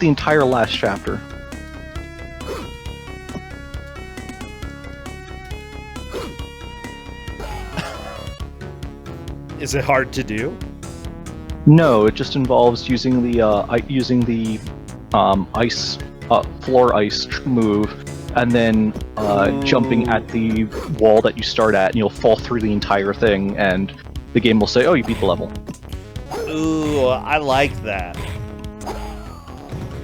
entire last chapter.
Is it hard to do?
No, it just involves using the ice floor ice move and then jumping at the wall that you start at, and you'll fall through the entire thing, and the game will say, "Oh, you beat the level."
Ooh, I like that.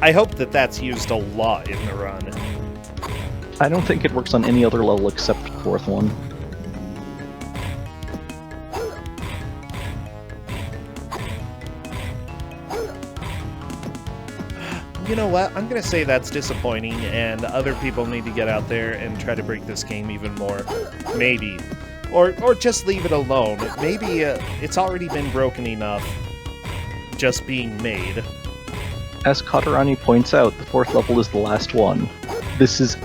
I hope that that's used a lot in the run.
I don't think it works on any other level except the fourth one.
You know what? I'm going to say that's disappointing, and other people need to get out there and try to break this game even more. Maybe. Or just leave it alone. Maybe it's already been broken enough just being made.
As Katarani points out, the fourth level is the last one. This is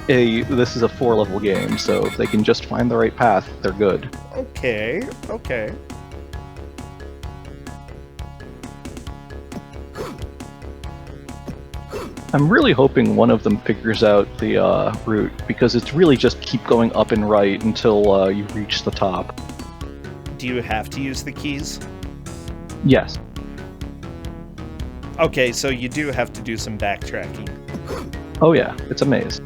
a 4-level game, so if they can just find the right path, they're good.
Okay, okay.
I'm really hoping one of them figures out the route, because it's really just keep going up and right until you reach the top.
Do you have to use the keys?
Yes.
Okay, so you do have to do some backtracking.
Oh yeah, it's a maze.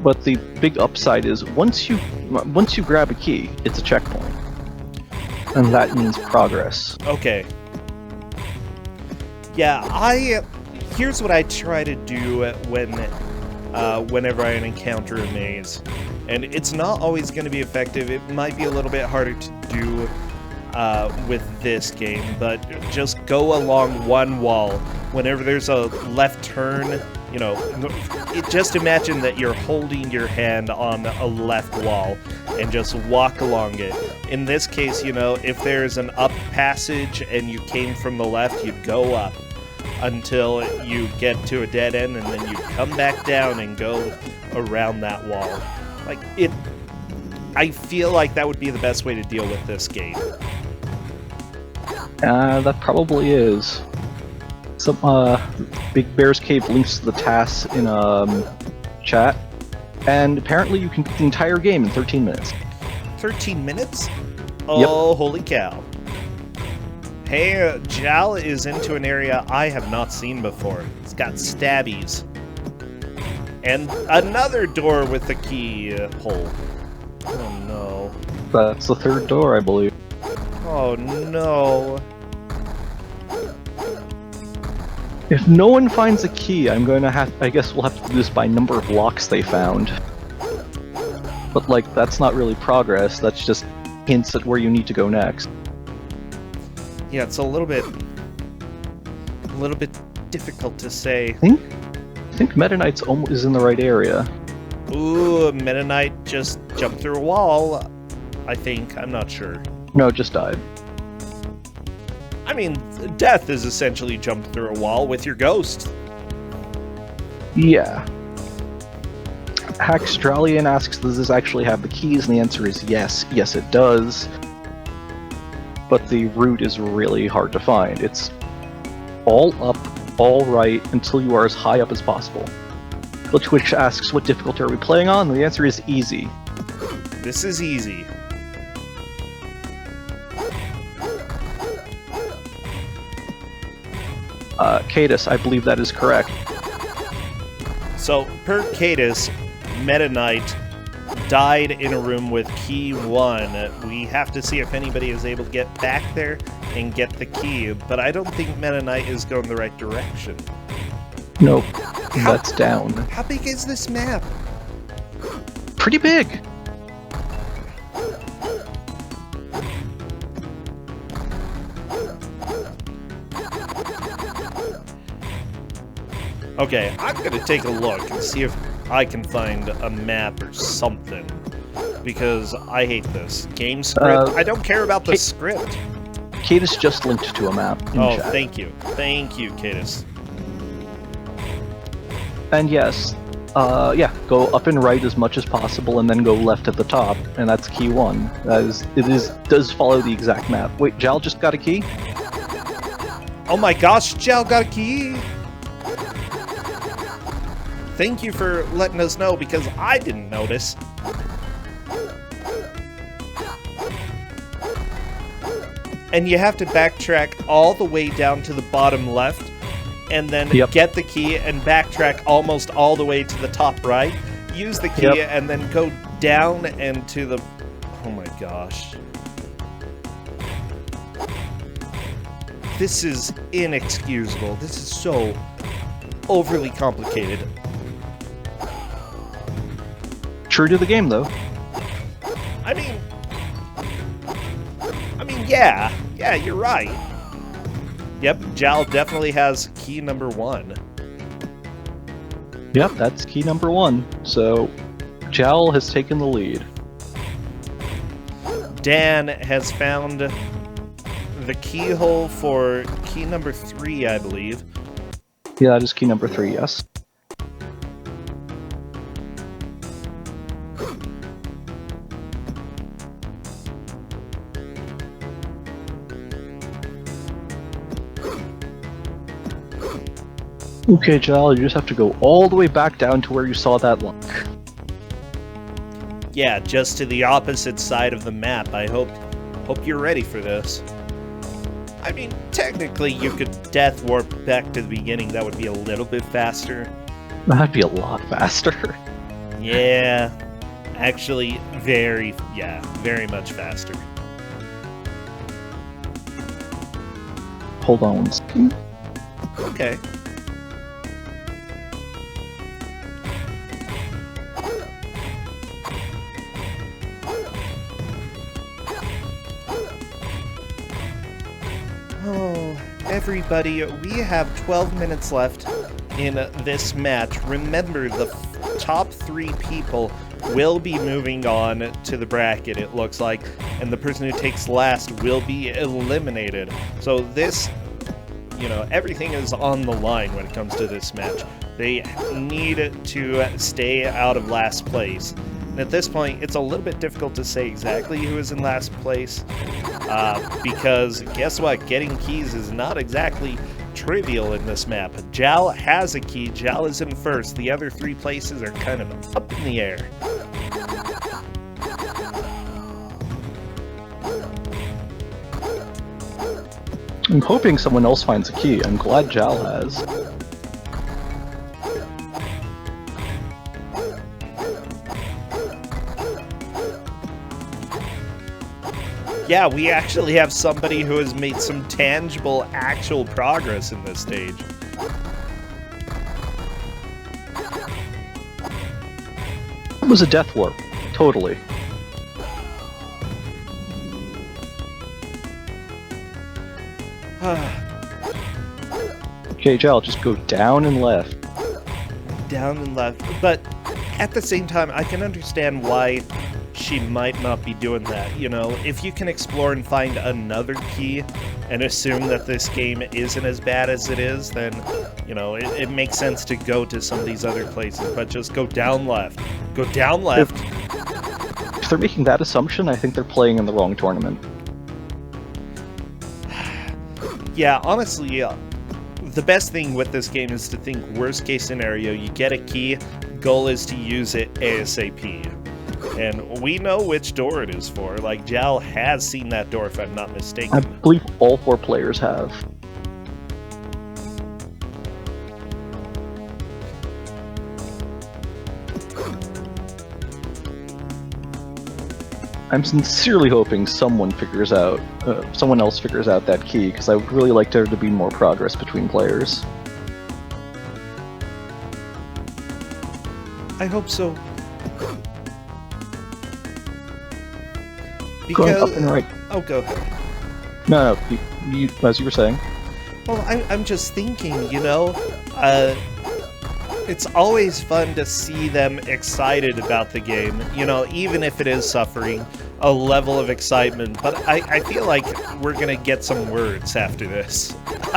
But the big upside is once you grab a key, it's a checkpoint, and that means progress.
Okay. Yeah, here's what I try to do whenever I encounter a maze, and it's not always going to be effective. It might be a little bit harder to do with this game, but just go along one wall. Whenever there's a left turn, you know, just imagine that you're holding your hand on a left wall and just walk along it. In this case, you know, if there's an up passage and you came from the left, you'd go up until you get to a dead end, and then you come back down and go around that wall. Like, I feel like that would be the best way to deal with this game.
That probably is. Some Big Bear's Cave links to the tasks in chat, and apparently you can beat the entire game in 13 minutes.
13 minutes? Oh, yep. Holy cow. Hey, Jal is into an area I have not seen before. It's got stabbies. And another door with a keyhole. Oh no.
That's the third door, I believe.
Oh no.
If no one finds a key, I guess we'll have to do this by number of locks they found. But like, that's not really progress, that's just hints at where you need to go next.
Yeah, it's a little bit difficult to say.
I think Meta Knight's is in the right area.
Ooh, Meta Knight just jumped through a wall, I think. I'm not sure.
No, just died.
I mean, death is essentially jumped through a wall with your ghost.
Yeah. Hackstralian asks, does this actually have the keys? And the answer is yes. Yes, it does. But the route is really hard to find. It's all up, all right, until you are as high up as possible. Twitch asks, what difficulty are we playing on? And the answer is easy.
This is easy.
Cadus, I believe that is correct.
So, per Cadus, Meta Knight died in a room with key 1. We have to see if anybody is able to get back there and get the key, but I don't think Meta Knight is going the right direction.
Nope, that's down.
How big is this map?
Pretty big.
Okay, I'm gonna take a look and see if I can find a map or something, because I hate this. Game script? I don't care about the script.
Cadus just linked to a map in chat.
Thank you. Thank you, Cadus.
And yes, yeah, go up and right as much as possible, and then go left at the top, and that's key 1. It does follow the exact map. Wait, Jal just got a key?
Oh my gosh, Jal got a key! Thank you for letting us know, because I didn't notice. And you have to backtrack all the way down to the bottom left, and then get the key and backtrack almost all the way to the top right. use the key,
Yep.
and then go down and to the... Oh my gosh. This is inexcusable. This is so overly complicated.
True to the game, though.
I mean, yeah, you're right. Yep, Jal definitely has key number 1.
Yep, that's key number 1. So, Jowl has taken the lead.
Dan has found the keyhole for key number 3, I believe.
Yeah, that is key number 3, yes. Okay, Jowl, you just have to go all the way back down to where you saw that link.
Yeah, just to the opposite side of the map. I hope you're ready for this. I mean, technically you could death warp back to the beginning. That would be a little bit faster.
That'd be a lot faster.
Yeah, actually, very much faster.
Hold on one second.
Okay. Oh, everybody, we have 12 minutes left in this match. Remember, the top 3 people will be moving on to the bracket, it looks like, and the person who takes last will be eliminated. So this, you know, everything is on the line when it comes to this match. They need to stay out of last place. And at this point, it's a little bit difficult to say exactly who is in last place, because guess what? Getting keys is not exactly trivial in this map. Jal has a key. Jal is in first. The other 3 places are kind of up in the air.
I'm hoping someone else finds a key. I'm glad Jowl has.
Yeah, we actually have somebody who has made some tangible, actual progress in this stage.
It was a death warp. Totally. Okay, Jowl, just go down and left.
Down and left. But at the same time, I can understand why she might not be doing that. You know, if you can explore and find another key and assume that this game isn't as bad as it is, then, you know, it makes sense to go to some of these other places. But just go down left. Go down left.
If they're making that assumption, I think they're playing in the wrong tournament.
Yeah, honestly, the best thing with this game is to think worst case scenario. You get a key, goal is to use it ASAP. And we know which door it is for. Like, Jal has seen that door, if I'm not mistaken.
I believe all 4 players have. I'm sincerely hoping someone else figures out that key, because I would really like there to be more progress between players.
I hope so.
Going up and right.
Oh, go ahead.
No, you, as you were saying.
Well, I'm just thinking, you know, it's always fun to see them excited about the game, you know, even if it is suffering a level of excitement. But I feel like we're going to get some words after this.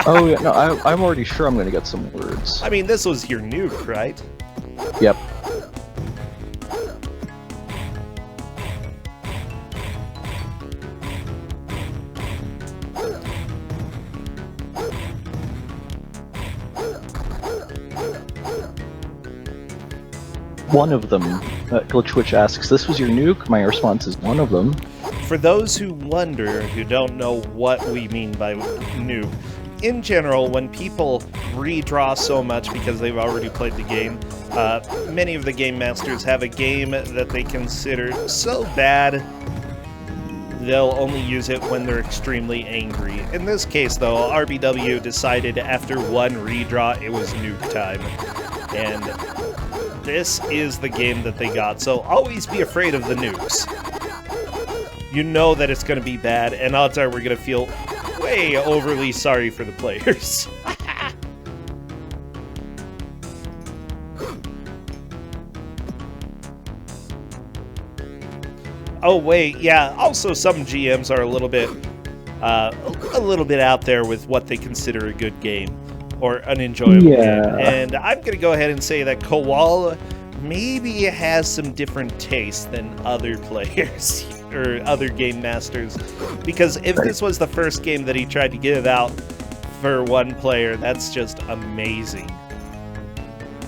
Oh, yeah, no, I'm already sure I'm going to get some words.
I mean, this was your nuke, right?
Yep. One of them. Glitchwitch asks, "This was your nuke?" My response is one of them.
For those who wonder, who don't know what we mean by nuke, in general, when people redraw so much because they've already played the game, many of the game masters have a game that they consider so bad they'll only use it when they're extremely angry. In this case, though, RBW decided after one redraw it was nuke time. And this is the game that they got, so always be afraid of the nukes. You know that it's going to be bad, and odds are we're going to feel way overly sorry for the players. Oh wait, yeah, also some GMs are a little bit out there with what they consider a good game, or an enjoyable game. And I'm going to go ahead and say that Kowal maybe has some different taste than other players, or other game masters, because if this was the first game that he tried to give out for one player, that's just amazing.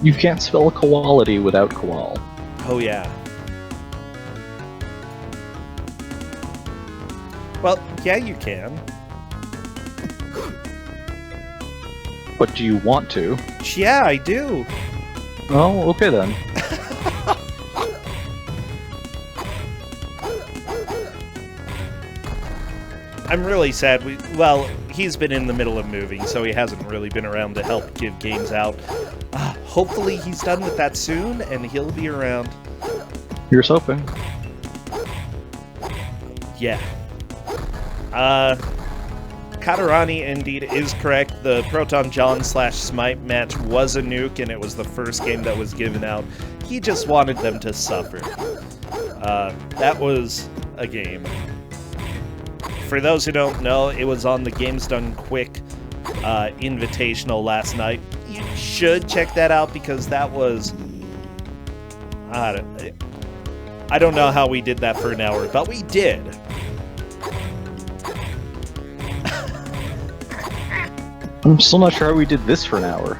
You can't spell quality without Kowal.
Oh yeah. Well, yeah, you can.
But do you want to?
Yeah, I do.
Oh, okay then.
I'm really sad. Well, he's been in the middle of moving, so he hasn't really been around to help give games out. Hopefully he's done with that soon, and he'll be around.
Here's hoping.
Yeah. Katarani indeed is correct. The Proton John / Smite match was a nuke, and it was the first game that was given out. He just wanted them to suffer. That was a game. For those who don't know, it was on the Games Done Quick Invitational last night. You should check that out because that was... I don't know how we did that for an hour, but we did.
I'm still not sure how we did this for an hour.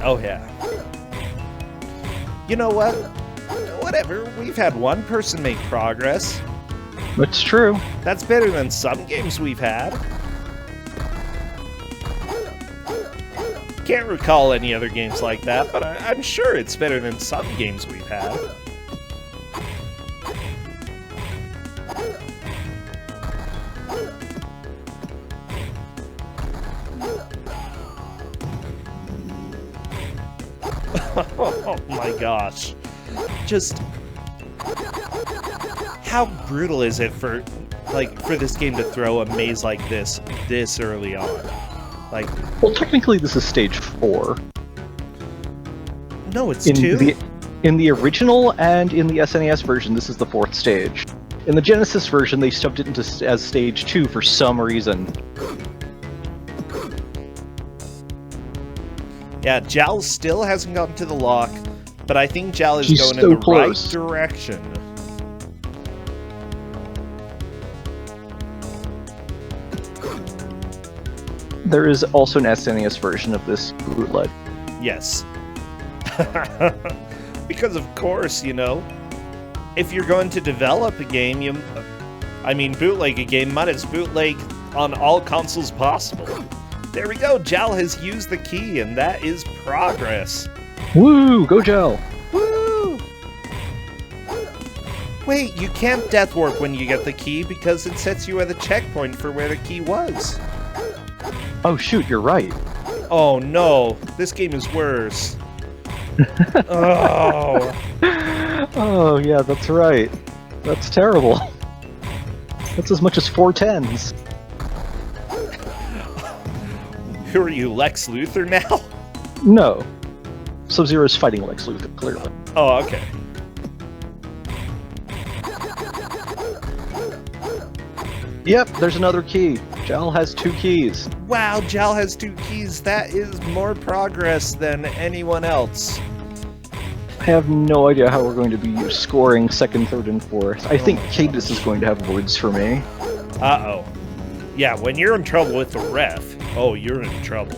Oh, yeah. You know what? Whatever. We've had one person make progress.
That's true.
That's better than some games we've had. Can't recall any other games like that, but I'm sure it's better than some games we've had. Oh my gosh. Just... how brutal is it for this game to throw a maze like this early on? Like...
well, technically this is stage 4.
No, it's 2.
In the original and in the SNES version, this is the 4th stage. In the Genesis version, they stuffed it into as stage 2 for some reason.
Yeah, Jal still hasn't gotten to the lock, but I think Jal is going in the right direction.
There is also an SNES version of this bootleg.
Yes. Because of course, you know, if you're going to develop a game, bootleg a game, might as bootleg on all consoles possible. There we go, Jal has used the key, and that is progress.
Woo! Go Jal!
Woo! Wait, you can't death warp when you get the key because it sets you at the checkpoint for where the key was.
Oh shoot, you're right.
Oh no, this game is worse. Oh.
Oh yeah, that's right. That's terrible. That's as much as 4 10s.
Who are you, Lex Luthor now?
No. Sub-Zero's fighting Lex Luthor, clearly.
Oh, okay.
Yep, there's another key. Jal has 2 keys.
Wow, Jal has 2 keys. That is more progress than anyone else.
I have no idea how we're going to be scoring 2nd, 3rd, and 4th. I think Cadus is going to have words for me.
Uh-oh. Yeah, when you're in trouble with the ref, oh, you're in trouble.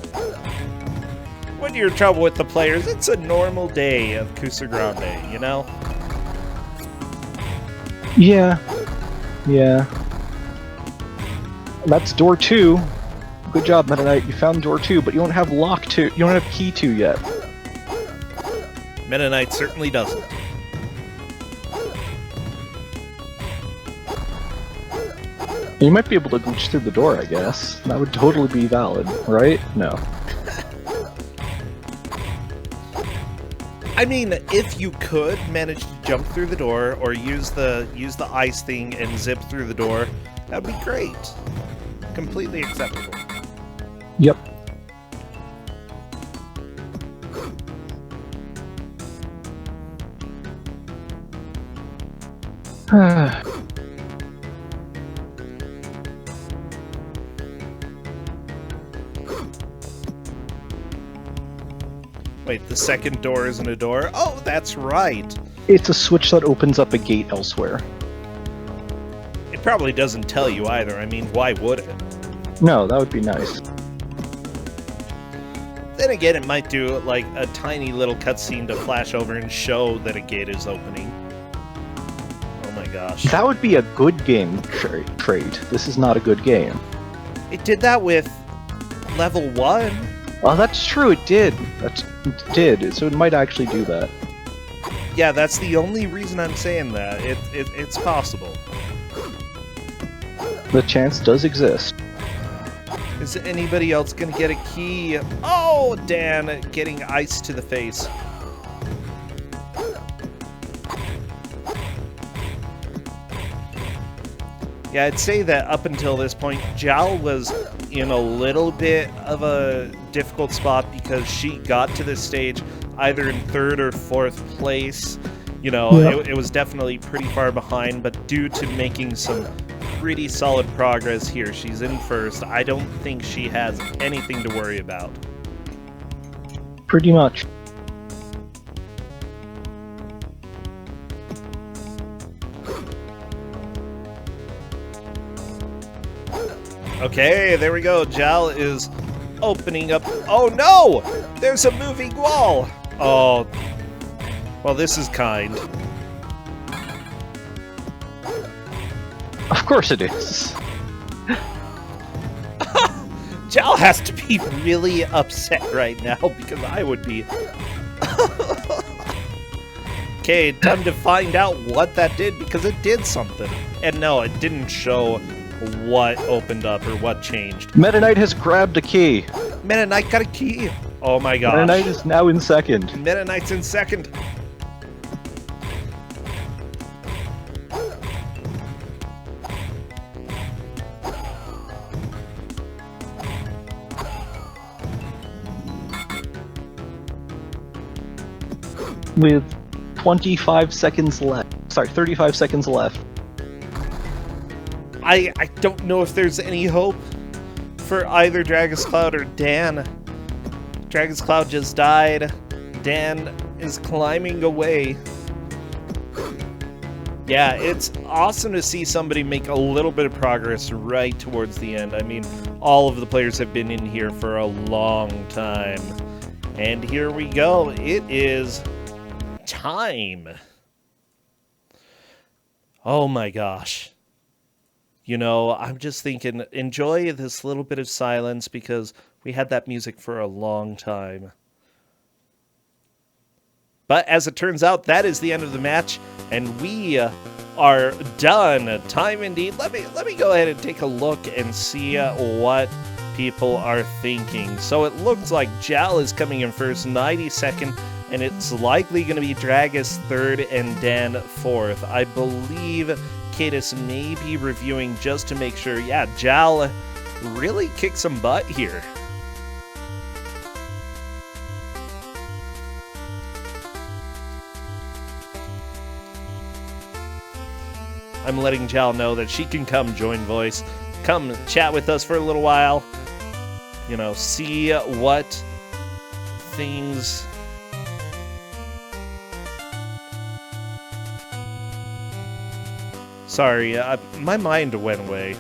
When you're in trouble with the players, it's a normal day of Kusogr4nde, you know?
Yeah. Yeah. That's door 2. Good job, Meta Knight. You found door 2, but you don't have lock 2. You don't have key 2 yet.
Meta Knight certainly doesn't.
You might be able to glitch through the door, I guess. That would totally be valid, right? No.
I mean, if you could manage to jump through the door or use the ice thing and zip through the door, that'd be great. Completely acceptable.
Yep.
Wait, the second door isn't a door? Oh, that's right.
It's a switch that opens up a gate elsewhere.
It probably doesn't tell you either. I mean, why would it?
No, that would be nice.
Then again, it might do like a tiny little cutscene to flash over and show that a gate is opening. Oh my gosh.
That would be a good game trait. This is not a good game.
It did that with level 1.
Oh, that's true, it did. It did, so it might actually do that.
Yeah, that's the only reason I'm saying that. It's possible.
The chance does exist.
Is anybody else gonna get a key? Oh, Dan, getting ice to the face. Yeah, I'd say that up until this point, Jal was in a little bit of a difficult spot because she got to this stage either in 3rd or 4th place. You know,
Yep.
it was definitely pretty far behind, but due to making some pretty solid progress here, she's in 1st. I don't think she has anything to worry about.
Pretty much.
Okay, there we go. Jal is opening up. Oh no! There's a moving wall! Oh. Well, this is kind.
Of course it is.
Jal has to be really upset right now because I would be. Okay, time to find out what that did because it did something. And no, it didn't show what opened up or what changed.
Meta Knight has grabbed a key.
Meta Knight got a key. Oh my gosh.
Meta Knight is now in 2nd.
Meta Knight's in 2nd.
With 25 seconds left. Sorry, 35 seconds left.
I don't know if there's any hope for either Dragon's Cloud or Dan. Dragon's Cloud just died. Dan is climbing away. Yeah, it's awesome to see somebody make a little bit of progress right towards the end. I mean, all of the players have been in here for a long time. And here we go. It is time. Oh my gosh. You know, I'm just thinking, enjoy this little bit of silence because we had that music for a long time. But as it turns out, that is the end of the match, and we are done. Time indeed. Let me go ahead and take a look and see what people are thinking. So it looks like Jal is coming in first, 92nd, and it's likely going to be Dragus 3rd and Dan 4th. I believe Cadis may be reviewing just to make sure. Yeah, Jal really kicked some butt here. I'm letting Jal know that she can come join voice, come chat with us for a little while, you know, see what things... Sorry, my mind went away.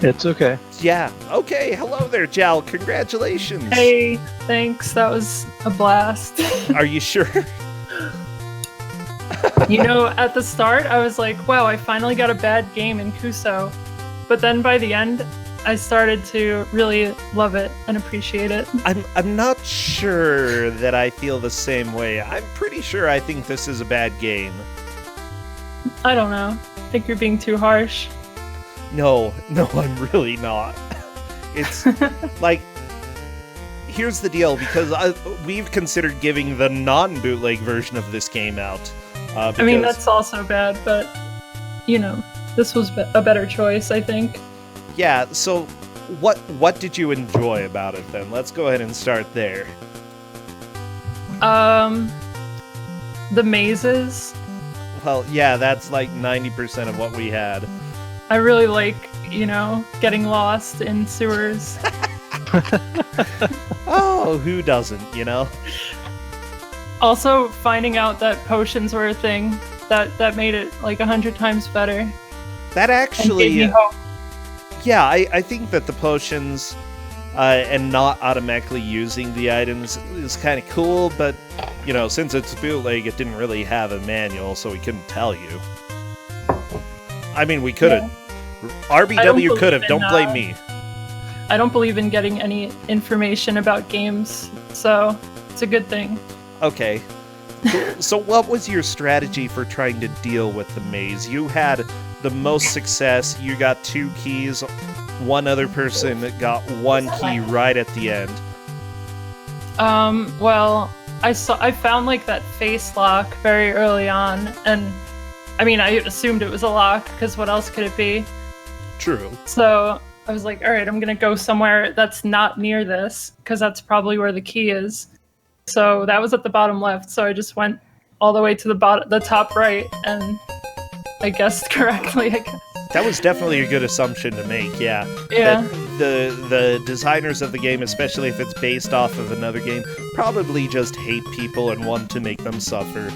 It's okay.
Yeah, okay, hello there, Jal, congratulations!
Hey, thanks, that was a blast.
Are you sure?
You know, at the start, I was like, wow, I finally got a bad game in Kuso. But then by the end, I started to really love it and appreciate it.
I'm not sure that I feel the same way. I'm pretty sure I think this is a bad game.
I don't know. I think you're being too harsh.
No, I'm really not. It's like, here's the deal, because we've considered giving the non-bootleg version of this game out.
I mean, that's also bad, but, you know, this was a better choice, I think.
Yeah, so what did you enjoy about it then? Let's go ahead and start there.
The mazes.
Well, yeah, that's like 90% of what we had.
I really like, you know, getting lost in sewers.
Oh, who doesn't, you know?
Also, finding out that potions were a thing, that made it like 100 times better.
That actually...
And gave me hope.
Yeah, I think that the potions and not automatically using the items is kind of cool, but, you know, since it's bootleg, it didn't really have a manual, so we couldn't tell you. I mean, we could have. Yeah. RBW could have, don't blame me.
I don't believe in getting any information about games, so it's a good thing.
Okay. So what was your strategy for trying to deal with the maze? You had the most success, you got 2 keys, one other person got 1 key right at the end.
Well, I found like that face lock very early on, and I mean, I assumed it was a lock, because what else could it be?
True.
So I was like, alright, I'm gonna go somewhere that's not near this, because that's probably where the key is. So that was at the bottom left, so I just went all the way to the top right, and I guessed correctly, I guess.
That was definitely a good assumption to make, yeah.
Yeah.
That the designers of the game, especially if it's based off of another game, probably just hate people and want to make them suffer.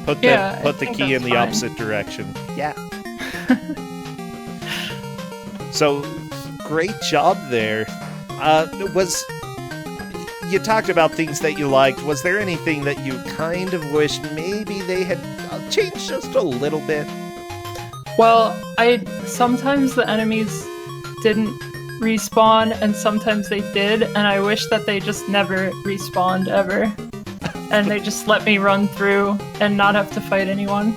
Put the key in the opposite direction. Yeah. So, great job there. You talked about things that you liked. Was there anything that you kind of wished maybe they had changed just a little bit?
Well, sometimes the enemies didn't respawn, and sometimes they did, and I wish that they just never respawned ever. And they just let me run through and not have to fight anyone.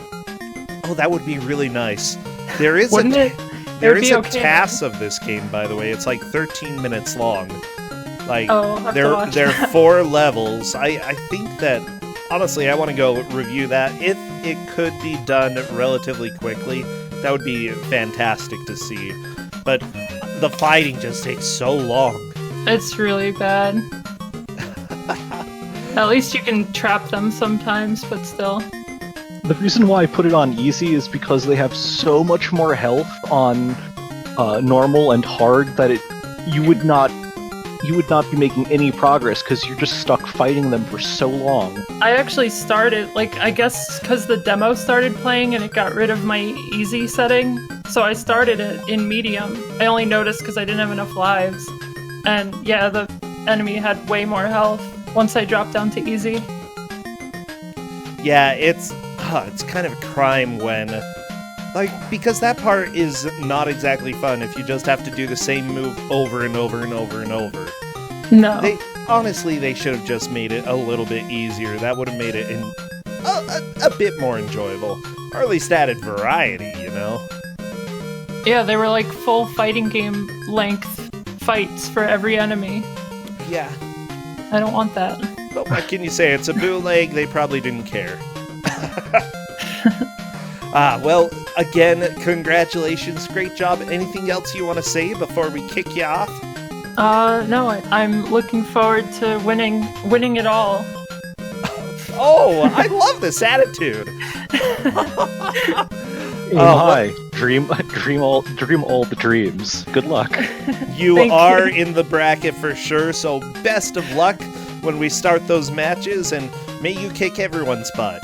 Oh, that would be really nice. There is There is a TAS of this game, by the way. It's like 13 minutes long. Like, there are 4 levels. I think that, honestly, I want to go review that. If it could be done relatively quickly, that would be fantastic to see. But the fighting just takes so long.
It's really bad. At least you can trap them sometimes, but still.
The reason why I put it on easy is because they have so much more health on normal and hard that you would not be making any progress because you're just stuck fighting them for so long.
I actually started, I guess because the demo started playing and it got rid of my easy setting, so I started it in medium. I only noticed because I didn't have enough lives. And yeah, the enemy had way more health once I dropped down to easy.
Yeah, it's kind of a crime when, because that part is not exactly fun if you just have to do the same move over and over and over and over.
No.
Honestly, they should have just made it a little bit easier. That would have made it a bit more enjoyable. Or at least added variety, you know?
Yeah, they were like full fighting game length fights for every enemy.
Yeah.
I don't want that.
But what can you say? It's a bootleg. They probably didn't care. Well, again, congratulations. Great job. Anything else you want to say before we kick you off?
No, I'm looking forward to winning it all.
Oh, I love this attitude.
Hi. Dream all the dreams. Good luck.
You are in the bracket for sure, so best of luck when we start those matches, and may you kick everyone's butt.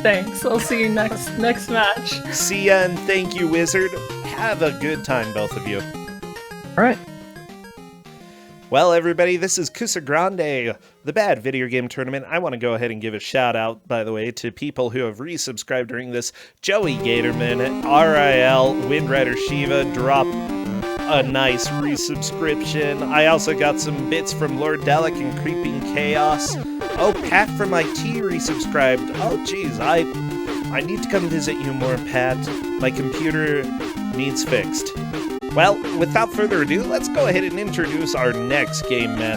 Thanks. I'll see you next match.
See ya, and thank you, Wizard. Have a good time, both of you.
All right.
Well, everybody, this is Kusogr4nde, the Bad Video Game Tournament. I want to go ahead and give a shout-out, by the way, to people who have resubscribed during this. Joey Gatorman, RIL, Windrider Shiva, Drop a nice resubscription. I also got some bits from Lord Delic and Creeping Chaos. Oh, Pat from IT resubscribed. Oh, geez, I need to come visit you more, Pat. My computer needs fixed. Well, without further ado, let's go ahead and introduce our next game